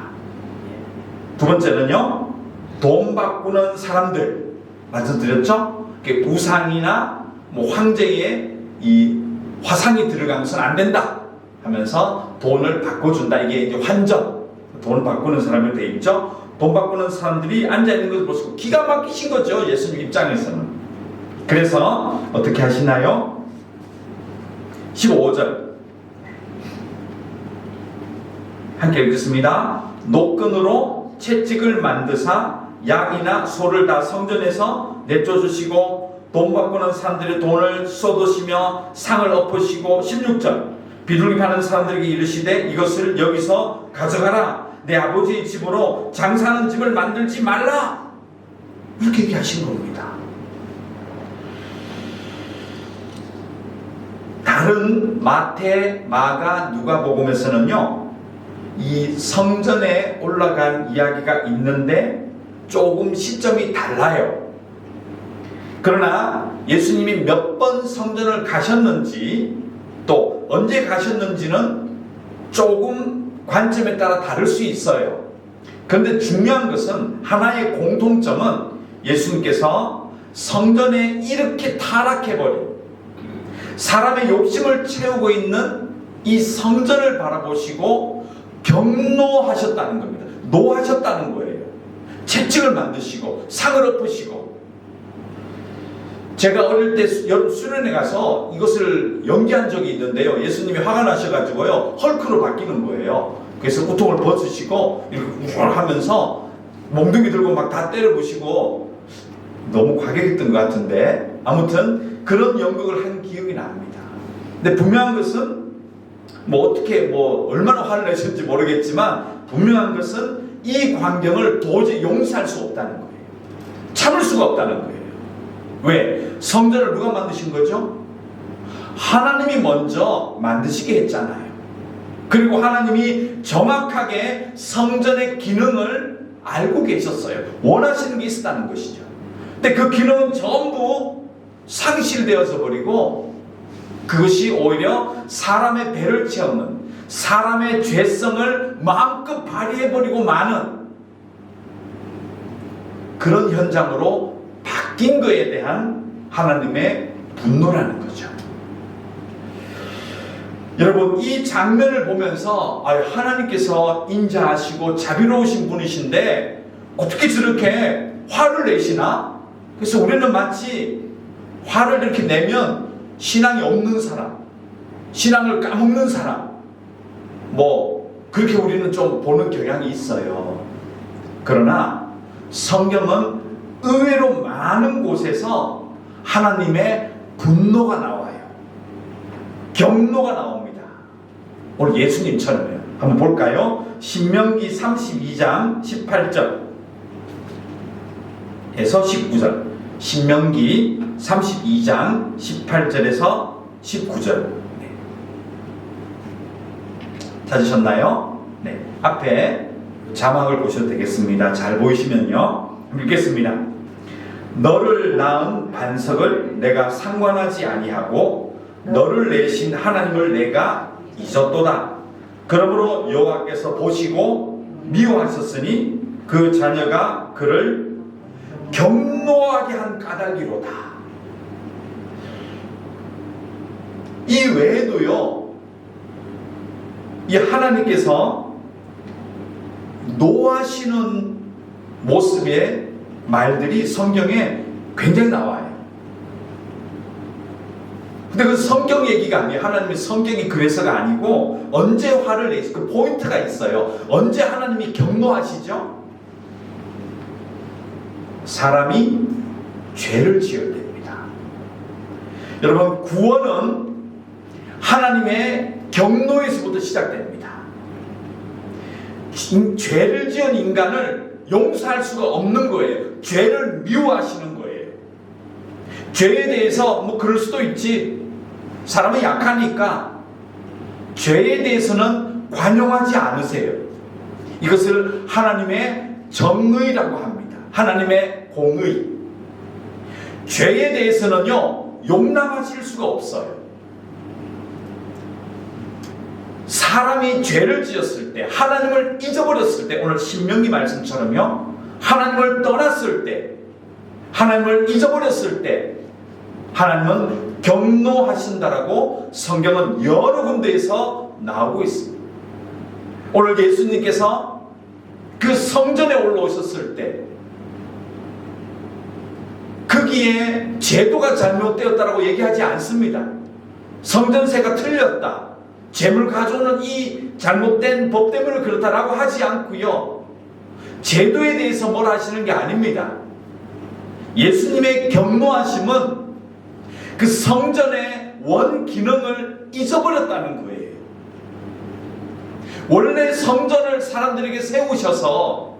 S5: 두 번째는요, 돈 바꾸는 사람들, 말씀드렸죠? 우상이나 뭐 황제의 이 화상이 들어간 것은 안 된다 하면서 돈을 바꿔준다. 이게 이제 환전, 돈을 바꾸는 사람이 되어 있죠. 돈 바꾸는 사람들이 앉아있는 것을 보시고 기가 막히신 거죠, 예수님 입장에서는. 그래서 어떻게 하시나요? 15절 함께 읽겠습니다. 노끈으로 채찍을 만드사 양이나 소를 다 성전에서 내쫓으시고 돈 받고 난 사람들의 돈을 쏟으시며 상을 엎으시고 16절 비둘기 파는 사람들에게 이르시되 이것을 여기서 가져가라. 내 아버지의 집으로 장사하는 집을 만들지 말라. 이렇게 얘기하신 겁니다. 다른 마태, 마가, 누가복음에서는요, 이 성전에 올라간 이야기가 있는데 조금 시점이 달라요. 그러나 예수님이 몇 번 성전을 가셨는지 또 언제 가셨는지는 조금 관점에 따라 다를 수 있어요. 그런데 중요한 것은 하나의 공통점은 예수님께서 성전에 이렇게 타락해버린 사람의 욕심을 채우고 있는 이 성전을 바라보시고 경노하셨다는 겁니다. 노하셨다는 거예요. 채찍을 만드시고 상을 엎으시고. 제가 어릴 때 여름 수련회 가서 이것을 연기한 적이 있는데요. 예수님이 화가 나셔가지고요, 헐크로 바뀌는 거예요. 그래서 우통을 벗으시고 이렇게 하면서 몽둥이 들고 막 다 때려부시고, 너무 과격했던 것 같은데 아무튼 그런 연극을 한 기억이 납니다. 근데 분명한 것은 어떻게 얼마나 화를 내셨는지 모르겠지만 분명한 것은 이 광경을 도저히 용서할 수 없다는 거예요. 참을 수가 없다는 거예요. 왜? 성전을 누가 만드신 거죠? 하나님이 먼저 만드시게 했잖아요. 그리고 하나님이 정확하게 성전의 기능을 알고 계셨어요. 원하시는 게 있었다는 것이죠. 근데 그 기능은 전부 상실되어서 버리고, 그것이 오히려 사람의 배를 채우는, 사람의 죄성을 마음껏 발휘해버리고 마는 그런 현장으로 바뀐 것에 대한 하나님의 분노라는 거죠. 여러분, 이 장면을 보면서 하나님께서 인자하시고 자비로우신 분이신데 어떻게 저렇게 화를 내시나? 그래서 우리는 마치 화를 이렇게 내면 신앙이 없는 사람, 신앙을 까먹는 사람, 그렇게 우리는 좀 보는 경향이 있어요. 그러나 성경은 의외로 많은 곳에서 하나님의 분노가 나와요. 경노가 나옵니다. 오늘 예수님처럼요. 한번 볼까요? 신명기 32장 18절에서 19절. 신명기 32장 18절에서 19절. 네. 찾으셨나요? 네. 앞에 자막을 보셔도 되겠습니다. 잘 보이시면요. 읽겠습니다. 너를 낳은 반석을 내가 상관하지 아니하고 너를 내신 하나님을 내가 잊었도다. 그러므로 여호와께서 보시고 미워하셨으니 그 자녀가 그를 경노하게 한 까닭이로다. 이 외에도요, 이 하나님께서 노하시는 모습의 말들이 성경에 굉장히 나와요. 근데 그 성경 얘기가 아니에요. 하나님의 성경이 그래서가 아니고 언제 화를 내시, 그 포인트가 있어요. 언제 하나님이 경노하시죠? 사람이 죄를 지을 때입니다. 여러분, 구원은 하나님의 경노에서부터 시작됩니다. 죄를 지은 인간을 용서할 수가 없는 거예요. 죄를 미워하시는 거예요. 죄에 대해서 그럴 수도 있지, 사람은 약하니까 죄에 대해서는 관용하지 않으세요. 이것을 하나님의 정의라고 합니다. 하나님의 공의. 죄에 대해서는요, 용납하실 수가 없어요. 사람이 죄를 지었을 때, 하나님을 잊어버렸을 때, 오늘 신명기 말씀처럼요, 하나님을 떠났을 때, 하나님을 잊어버렸을 때 하나님은 경노하신다라고 성경은 여러 군데에서 나오고 있습니다. 오늘 예수님께서 그 성전에 올라오셨을 때 거기에 제도가 잘못되었다라고 얘기하지 않습니다. 성전세가 틀렸다, 재물 가져오는 이 잘못된 법 때문에 그렇다라고 하지 않고요, 제도에 대해서 뭘 하시는 게 아닙니다. 예수님의 경노하심은 그 성전의 원 기능을 잊어버렸다는 거예요. 원래 성전을 사람들에게 세우셔서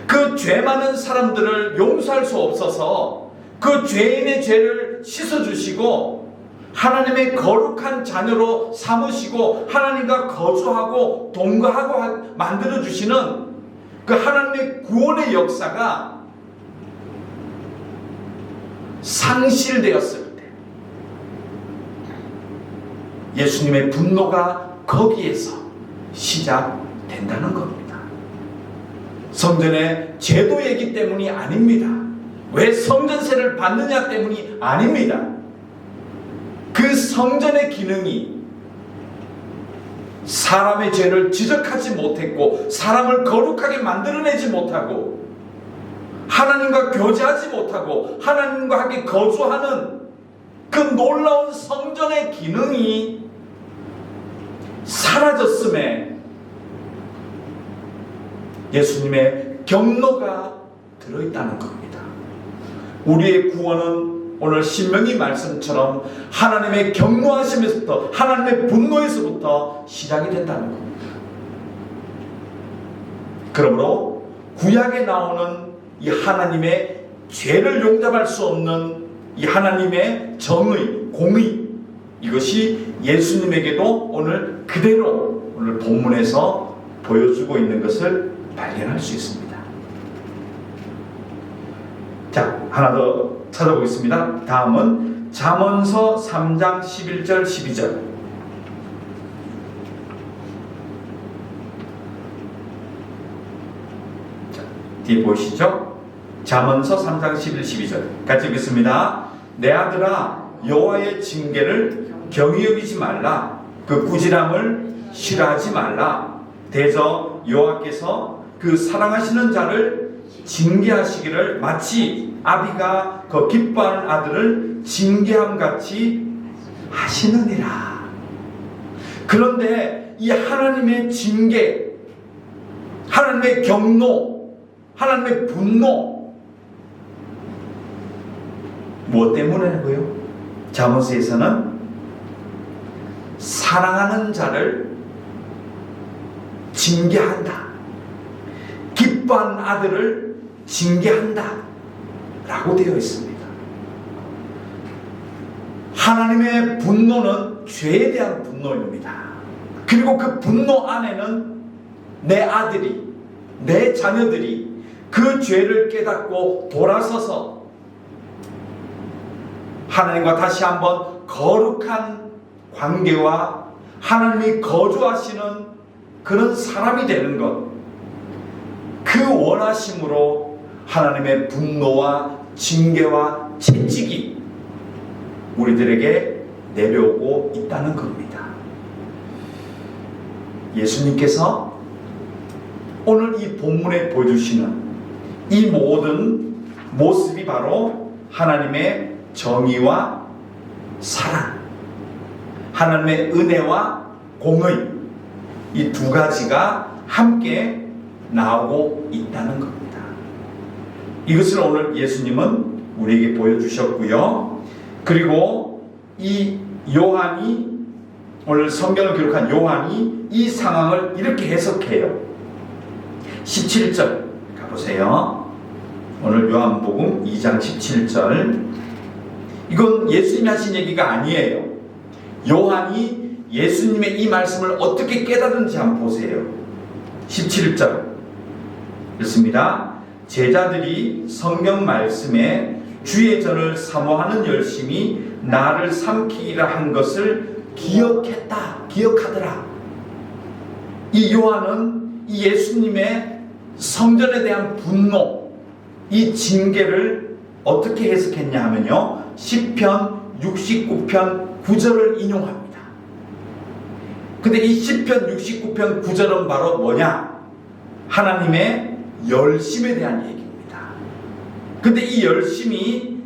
S5: 그 죄 많은 사람들을 용서할 수 없어서 그 죄인의 죄를 씻어주시고 하나님의 거룩한 자녀로 삼으시고 하나님과 거주하고 동거하고 만들어주시는 그 하나님의 구원의 역사가 상실되었을 때 예수님의 분노가 거기에서 시작된다는 겁니다. 성전의 제도이기 때문이 아닙니다. 왜 성전세를 받느냐 때문이 아닙니다. 그 성전의 기능이 사람의 죄를 지적하지 못했고 사람을 거룩하게 만들어내지 못하고 하나님과 교제하지 못하고 하나님과 함께 거주하는 그 놀라운 성전의 기능이 사라졌음에 예수님의 경노가 들어있다는 겁니다. 우리의 구원은 오늘 신명기 말씀처럼 하나님의 경노하심에서부터 하나님의 분노에서부터 시작이 된다는 겁니다. 그러므로 구약에 나오는 이 하나님의 죄를 용납할 수 없는 이 하나님의 정의, 공의, 이것이 예수님에게도 오늘 그대로 오늘 본문에서 보여주고 있는 것을 발견할 수 있습니다. 자, 하나 더 찾아보겠습니다. 다음은 잠언서 3장 11절 12절. 자, 뒤에 보이시죠? 잠언서 3장 11, 12절 같이 읽겠습니다. 내 아들아, 여호와의 징계를 경히 여기지 말라. 그 꾸지람을 싫어하지 말라. 대저 여호와께서 그 사랑하시는 자를 징계하시기를 마치 아비가 그 기뻐하는 아들을 징계함같이 하시느니라. 그런데 이 하나님의 징계, 하나님의 경노, 하나님의 분노 무엇 때문이냐고요? 잠언서에서는 사랑하는 자를 징계한다, 기뻐하는 아들을 징계한다 라고 되어 있습니다. 하나님의 분노는 죄에 대한 분노입니다. 그리고 그 분노 안에는 내 아들이, 내 자녀들이 그 죄를 깨닫고 돌아서서 하나님과 다시 한번 거룩한 관계와 하나님이 거주하시는 그런 사람이 되는 것, 그 원하심으로 하나님의 분노와 징계와 채찍이 우리들에게 내려오고 있다는 겁니다. 예수님께서 오늘 이 본문에 보여주시는 이 모든 모습이 바로 하나님의 정의와 사랑, 하나님의 은혜와 공의, 이 두 가지가 함께 나오고 있다는 겁니다. 이것을 오늘 예수님은 우리에게 보여주셨고요. 그리고 이 요한이, 오늘 성경을 기록한 요한이 이 상황을 이렇게 해석해요. 17절 가보세요. 오늘 요한복음 2장 17절. 이건 예수님이 하신 얘기가 아니에요. 요한이 예수님의 이 말씀을 어떻게 깨달은지 한번 보세요. 17절 읽습니다. 제자들이 성경 말씀에 주의 전을 사모하는 열심이 나를 삼키기라 한 것을 기억하더라. 이 요한은 이 예수님의 성전에 대한 분노, 이 징계를 어떻게 해석했냐 하면요, 시편 69편 9절을 인용합니다. 근데 이 시편 69편 9절은 바로 뭐냐? 하나님의 열심에 대한 얘기입니다. 근데 이 열심이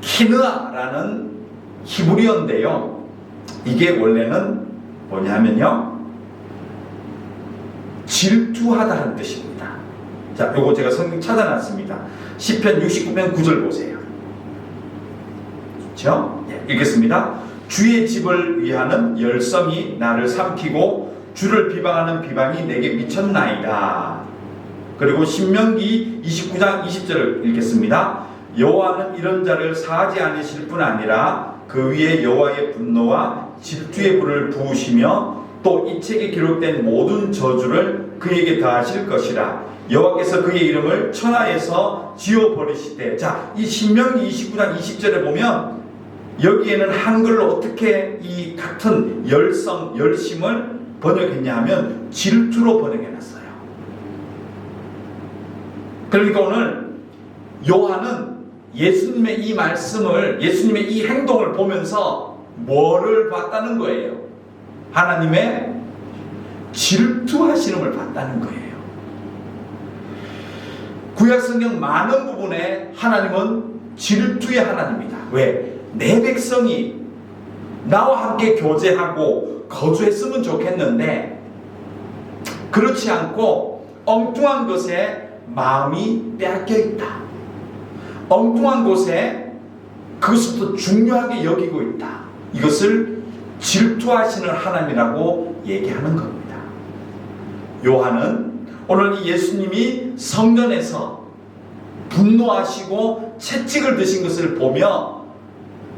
S5: 키느아라는 히브리어인데요, 이게 원래는 뭐냐면요, 질투하다는 뜻입니다. 자, 요거 제가 성경 찾아놨습니다. 시편 69편 9절 보세요. 그렇죠? 읽겠습니다. 주의 집을 위하는 열성이 나를 삼키고 주를 비방하는 비방이 내게 미쳤나이다. 그리고 신명기 29장 20절을 읽겠습니다. 여호와는 이런 자를 사하지 않으실 뿐 아니라 그 위에 여호와의 분노와 질투의 불을 부으시며 또 이 책에 기록된 모든 저주를 그에게 더하실 것이라. 여호와께서 그의 이름을 천하에서 지워버리시되. 자, 이 신명기 29장 20절에 보면 여기에는 한글로 어떻게 이 같은 열심을 번역했냐 하면 질투로 번역해놨어요. 그러니까 오늘 요한은 예수님의 이 말씀을, 예수님의 이 행동을 보면서 뭐를 봤다는 거예요? 하나님의 질투하시는 걸 봤다는 거예요. 구약성경 많은 부분에 하나님은 질투의 하나님이다. 왜? 내 백성이 나와 함께 교제하고 거주했으면 좋겠는데 그렇지 않고 엉뚱한 것에 마음이 빼앗겨 있다. 엉뚱한 곳에 그것을 더 중요하게 여기고 있다. 이것을 질투하시는 하나님이라고 얘기하는 겁니다. 요한은 오늘 이 예수님이 성전에서 분노하시고 채찍을 드신 것을 보며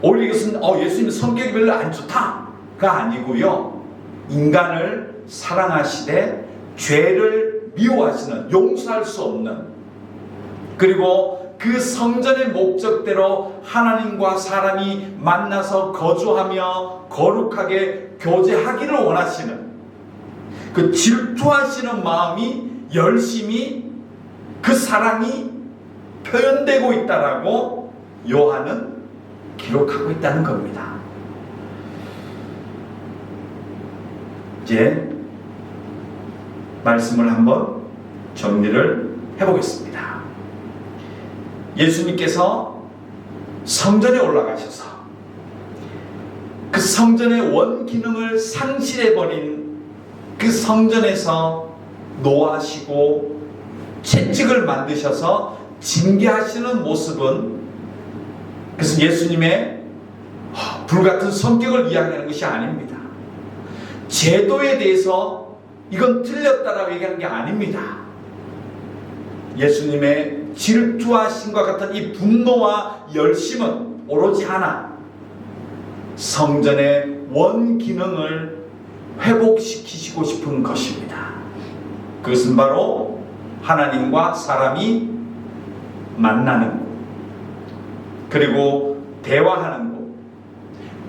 S5: 오히려 이것은 예수님 성격이 별로 안 좋다가 아니고요, 인간을 사랑하시되 죄를 미워하시는, 용서할 수 없는, 그리고 그 성전의 목적대로 하나님과 사람이 만나서 거주하며 거룩하게 교제하기를 원하시는 그 질투하시는 마음이, 열심히 그 사랑이 표현되고 있다라고 요한은 기록하고 있다는 겁니다. 이제 말씀을 한번 정리를 해보겠습니다. 예수님께서 성전에 올라가셔서 그 성전의 원기능을 상실해버린 그 성전에서 노하시고 채찍을 만드셔서 징계하시는 모습은, 그래서 예수님의 불같은 성격을 이야기하는 것이 아닙니다. 제도에 대해서 이건 틀렸다라고 얘기하는 게 아닙니다. 예수님의 질투하심과 같은 이 분노와 열심은 오로지 하나, 성전의 원기능을 회복시키시고 싶은 것입니다. 그것은 바로 하나님과 사람이 만나는 곳, 그리고 대화하는 곳,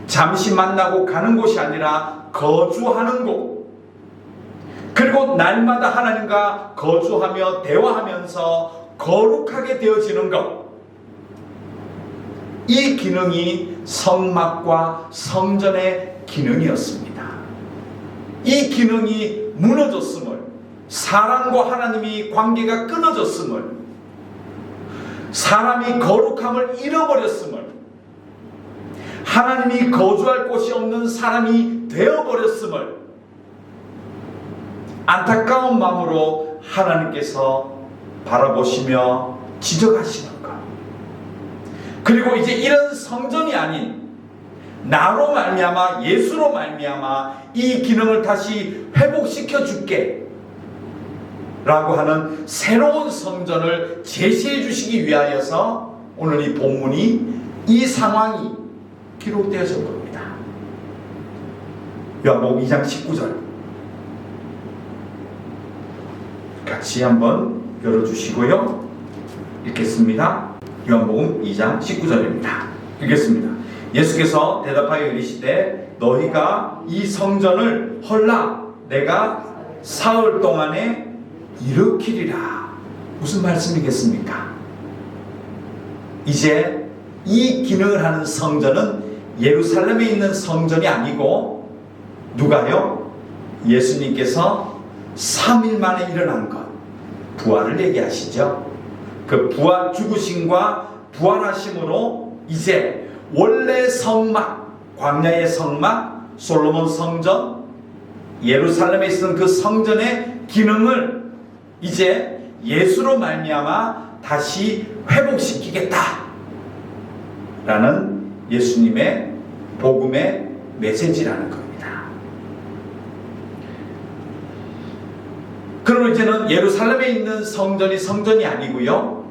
S5: 잠시 만나고 가는 곳이 아니라 거주하는 곳, 그리고 날마다 하나님과 거주하며 대화하면서 거룩하게 되어지는 것, 이 기능이 성막과 성전의 기능이었습니다. 이 기능이 무너졌음을, 사람과 하나님이 관계가 끊어졌음을, 사람이 거룩함을 잃어버렸음을, 하나님이 거주할 곳이 없는 사람이 되어버렸음을 안타까운 마음으로 하나님께서 바라보시며 지적하시는 것, 그리고 이제 이런 성전이 아닌 나로 말미암아, 예수로 말미암아 이 기능을 다시 회복시켜 줄게 라고 하는 새로운 성전을 제시해 주시기 위하여서 오늘 이 본문이, 이 상황이 기록되어진 겁니다. 요한복음 2장 19절 같이 한번 열어주시고요, 읽겠습니다. 요한복음 2장 19절입니다. 읽겠습니다. 예수께서 대답하여 이르시되 너희가 이 성전을 헐라 내가 사흘 동안에 일으키리라. 무슨 말씀이겠습니까? 이제 이 기능을 하는 성전은 예루살렘에 있는 성전이 아니고 누가요? 예수님께서 3일 만에 일어난 것, 부활을 얘기하시죠. 그 부활, 죽으심과 부활하심으로 이제 원래 성막, 광야의 성막, 솔로몬 성전, 예루살렘에 있었던 그 성전의 기능을 이제 예수로 말미암아 다시 회복시키겠다 라는 예수님의 복음의 메시지라는 겁니다. 그러면 이제는 예루살렘에 있는 성전이 성전이 아니고요,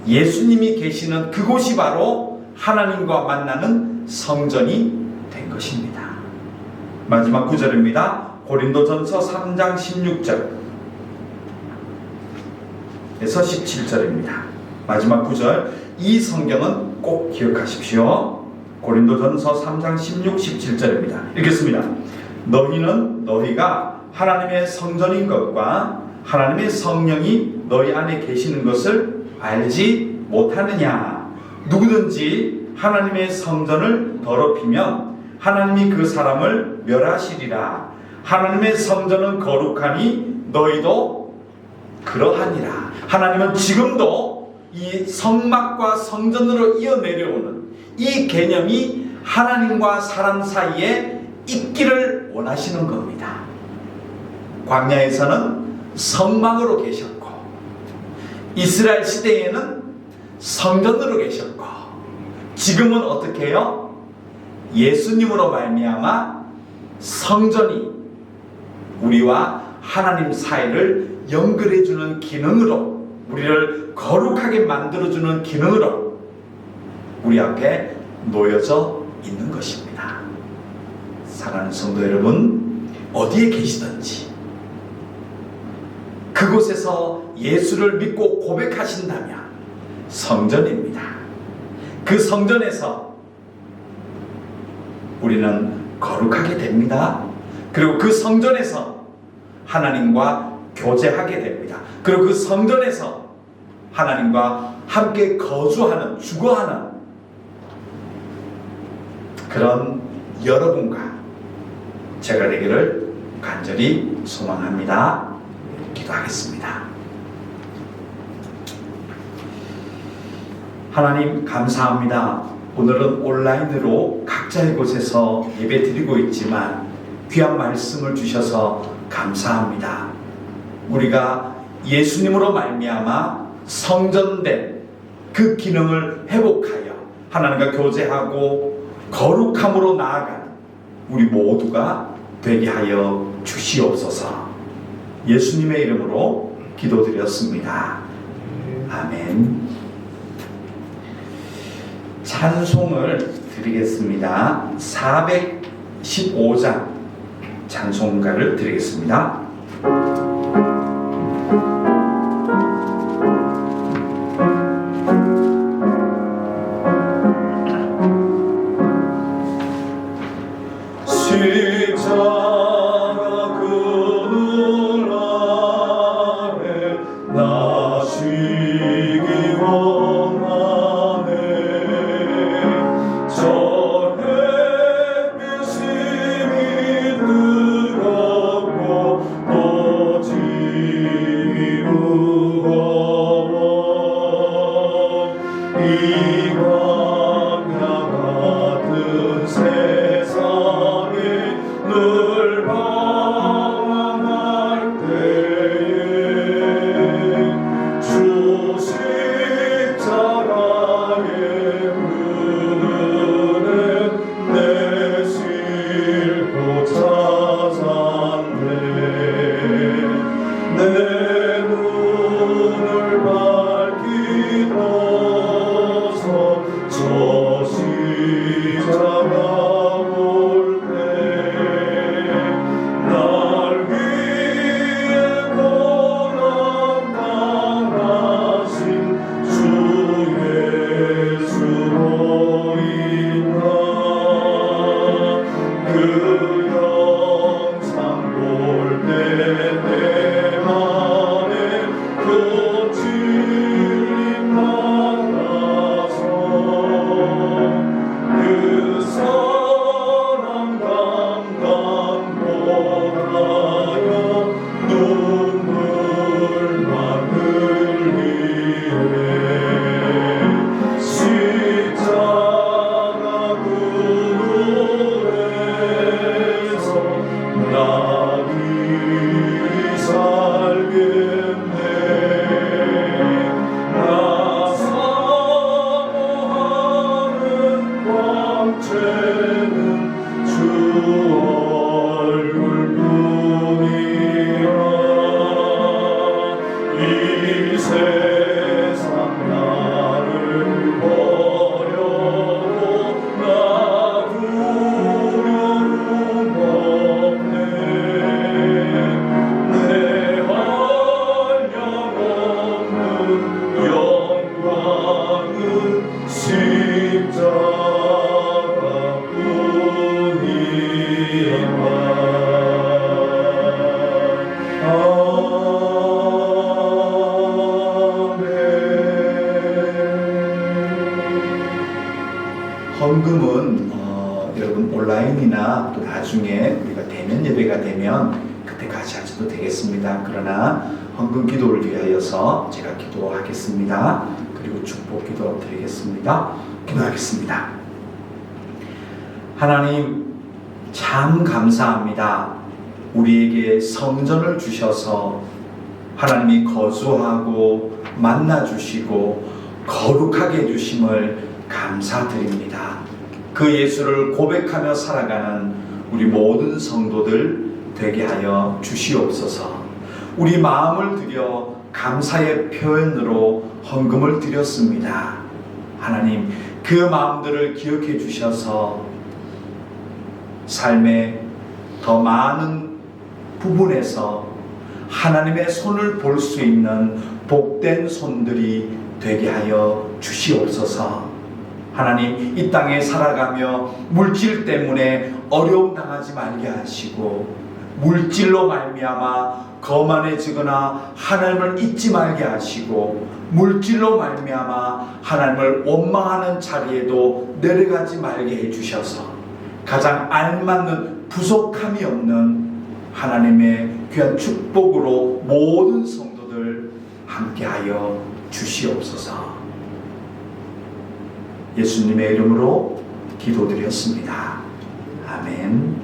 S5: 예수님이 계시는 그곳이 바로 하나님과 만나는 성전이 된 것입니다. 마지막 구절입니다. 고린도전서 3장 16절에서 17절입니다. 마지막 구절, 이 성경은 꼭 기억하십시오. 고린도전서 3장 16, 17절입니다. 읽겠습니다. 너희는 너희가 하나님의 성전인 것과 하나님의 성령이 너희 안에 계시는 것을 알지 못하느냐. 누구든지 하나님의 성전을 더럽히면 하나님이 그 사람을 멸하시리라. 하나님의 성전은 거룩하니 너희도 그러하니라. 하나님은 지금도 이 성막과 성전으로 이어 내려오는 이 개념이 하나님과 사람 사이에 있기를 원하시는 겁니다. 광야에서는 성막으로 계셨고, 이스라엘 시대에는 성전으로 계셨고, 지금은 어떻게 해요? 예수님으로 말미암아 성전이 우리와 하나님 사이를 연결해주는 기능으로, 우리를 거룩하게 만들어주는 기능으로 우리 앞에 놓여져 있는 것입니다. 사랑하는 성도 여러분, 어디에 계시든지 그곳에서 예수를 믿고 고백하신다면 성전입니다. 그 성전에서 우리는 거룩하게 됩니다. 그리고 그 성전에서 하나님과 교제하게 됩니다. 그리고 그 성전에서 하나님과 함께 거주하는, 주거하는 그런 여러분과 제가 되기를 간절히 소망합니다. 기도하겠습니다. 하나님 감사합니다. 오늘은 온라인으로 각자의 곳에서 예배 드리고 있지만 귀한 말씀을 주셔서 감사합니다. 우리가 예수님으로 말미암아 성전된 그 기능을 회복하여 하나님과 교제하고 거룩함으로 나아가는 우리 모두가 되게 하여 주시옵소서. 예수님의 이름으로 기도드렸습니다. 아멘. 찬송을 드리겠습니다. 415장 찬송가를 드리겠습니다.
S4: 십자가 그늘 아래 나 쉬기 원하네. 저 햇빛이 뜨겁고 또 짐이 무거워. 이 광야 같은 세상에 늘 방황할 때에 주 십자가의 그늘에 내 싣고 찾았네. 내 눈을 밝히소서. 저 십자가 볼 때
S5: 헌금은 여러분 온라인이나 또 나중에 우리가 대면 예배가 되면 그때까지 하셔도 되겠습니다. 그러나 헌금 기도를 위하여서 제가 기도하겠습니다. 그리고 축복 기도 드리겠습니다. 기도하겠습니다. 하나님 참 감사합니다. 우리에게 성전을 주셔서 하나님이 거주하고 만나주시고 거룩하게 해주심을 감사드립니다. 그 예수를 고백하며 살아가는 우리 모든 성도들 되게 하여 주시옵소서. 우리 마음을 들여 감사의 표현으로 헌금을 드렸습니다. 하나님 그 마음들을 기억해 주셔서 삶의 더 많은 부분에서 하나님의 손을 볼 수 있는 복된 손들이 되게 하여 주시옵소서. 하나님 이 땅에 살아가며 물질 때문에 어려움 당하지 말게 하시고 물질로 말미암아 거만해지거나 하나님을 잊지 말게 하시고 물질로 말미암아 하나님을 원망하는 자리에도 내려가지 말게 해주셔서 가장 알맞는 부족함이 없는 하나님의 귀한 축복으로 모든 성도들 함께하여 주시옵소서. 예수님의 이름으로 기도드렸습니다. 아멘.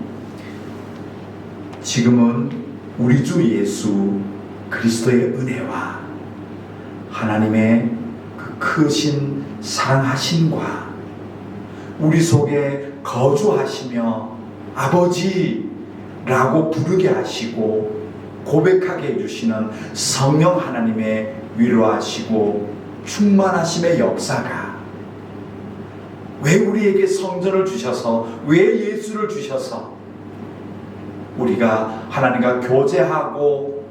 S5: 지금은 우리 주 예수 그리스도의 은혜와 하나님의 그 크신 사랑하심과 우리 속에 거주하시며 아버지라고 부르게 하시고 고백하게 해주시는 성령 하나님의 위로하시고 충만하심의 역사가 왜 우리에게 성전을 주셔서 왜 예수를 주셔서 우리가 하나님과 교제하고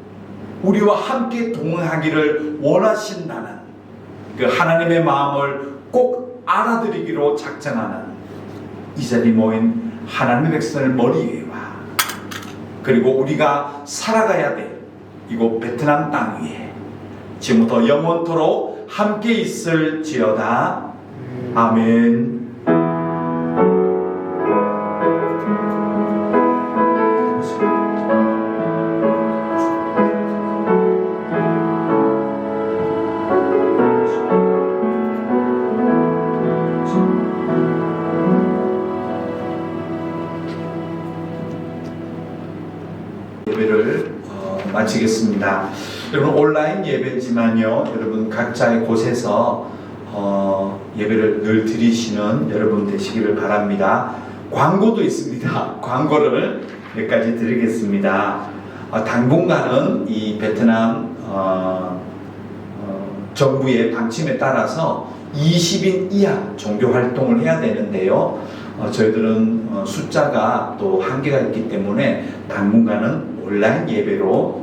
S5: 우리와 함께 동행하기를 원하신다는 그 하나님의 마음을 꼭 알아들이기로 작정하는 이 자리에 모인 하나님의 백성을 머리 위에와 그리고 우리가 살아가야 될 이곳 베트남 땅 위에 지금부터 영원토록 함께 있을지어다. 아멘. 예배를 마치겠습니다. 여러분 온라인 예배지만요, 여러분 각자의 곳에서 예배를 늘 드리시는 여러분 되시기를 바랍니다. 광고도 있습니다. 광고를 몇 가지 드리겠습니다. 당분간은 이 베트남 정부의 방침에 따라서 20인 이하 종교 활동을 해야 되는데요. 저희들은 숫자가 또 한계가 있기 때문에 당분간은 온라인 예배로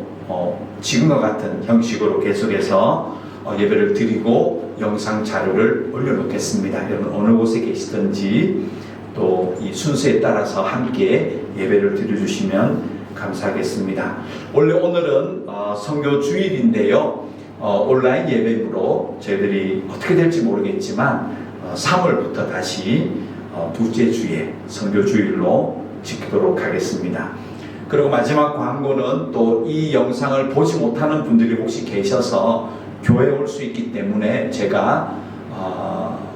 S5: 지금과 같은 형식으로 계속해서 예배를 드리고 영상 자료를 올려놓겠습니다. 여러분 어느 곳에 계시든지 또 이 순서에 따라서 함께 예배를 드려주시면 감사하겠습니다. 원래 오늘은 선교 주일인데요. 온라인 예배로 저희들이 어떻게 될지 모르겠지만 3월부터 다시 둘째 주에 선교 주일로 지키도록 하겠습니다. 그리고 마지막 광고는 또 이 영상을 보지 못하는 분들이 혹시 계셔서 교회에 올 수 있기 때문에 제가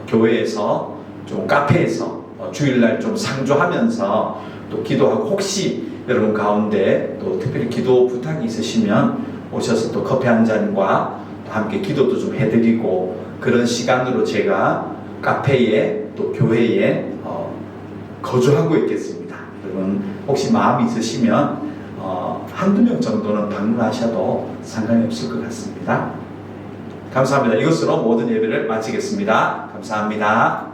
S5: 교회에서 좀 카페에서 주일날 좀 상주하면서 또 기도하고 혹시 여러분 가운데 또 특별히 기도 부탁이 있으시면 오셔서 또 커피 한 잔과 또 함께 기도도 좀 해드리고 그런 시간으로 제가 카페에 또 교회에 거주하고 있겠습니다. 여러분 혹시 마음이 있으시면 한두 명 정도는 방문하셔도 상관이 없을 것 같습니다. 감사합니다. 이것으로 모든 예배를 마치겠습니다. 감사합니다.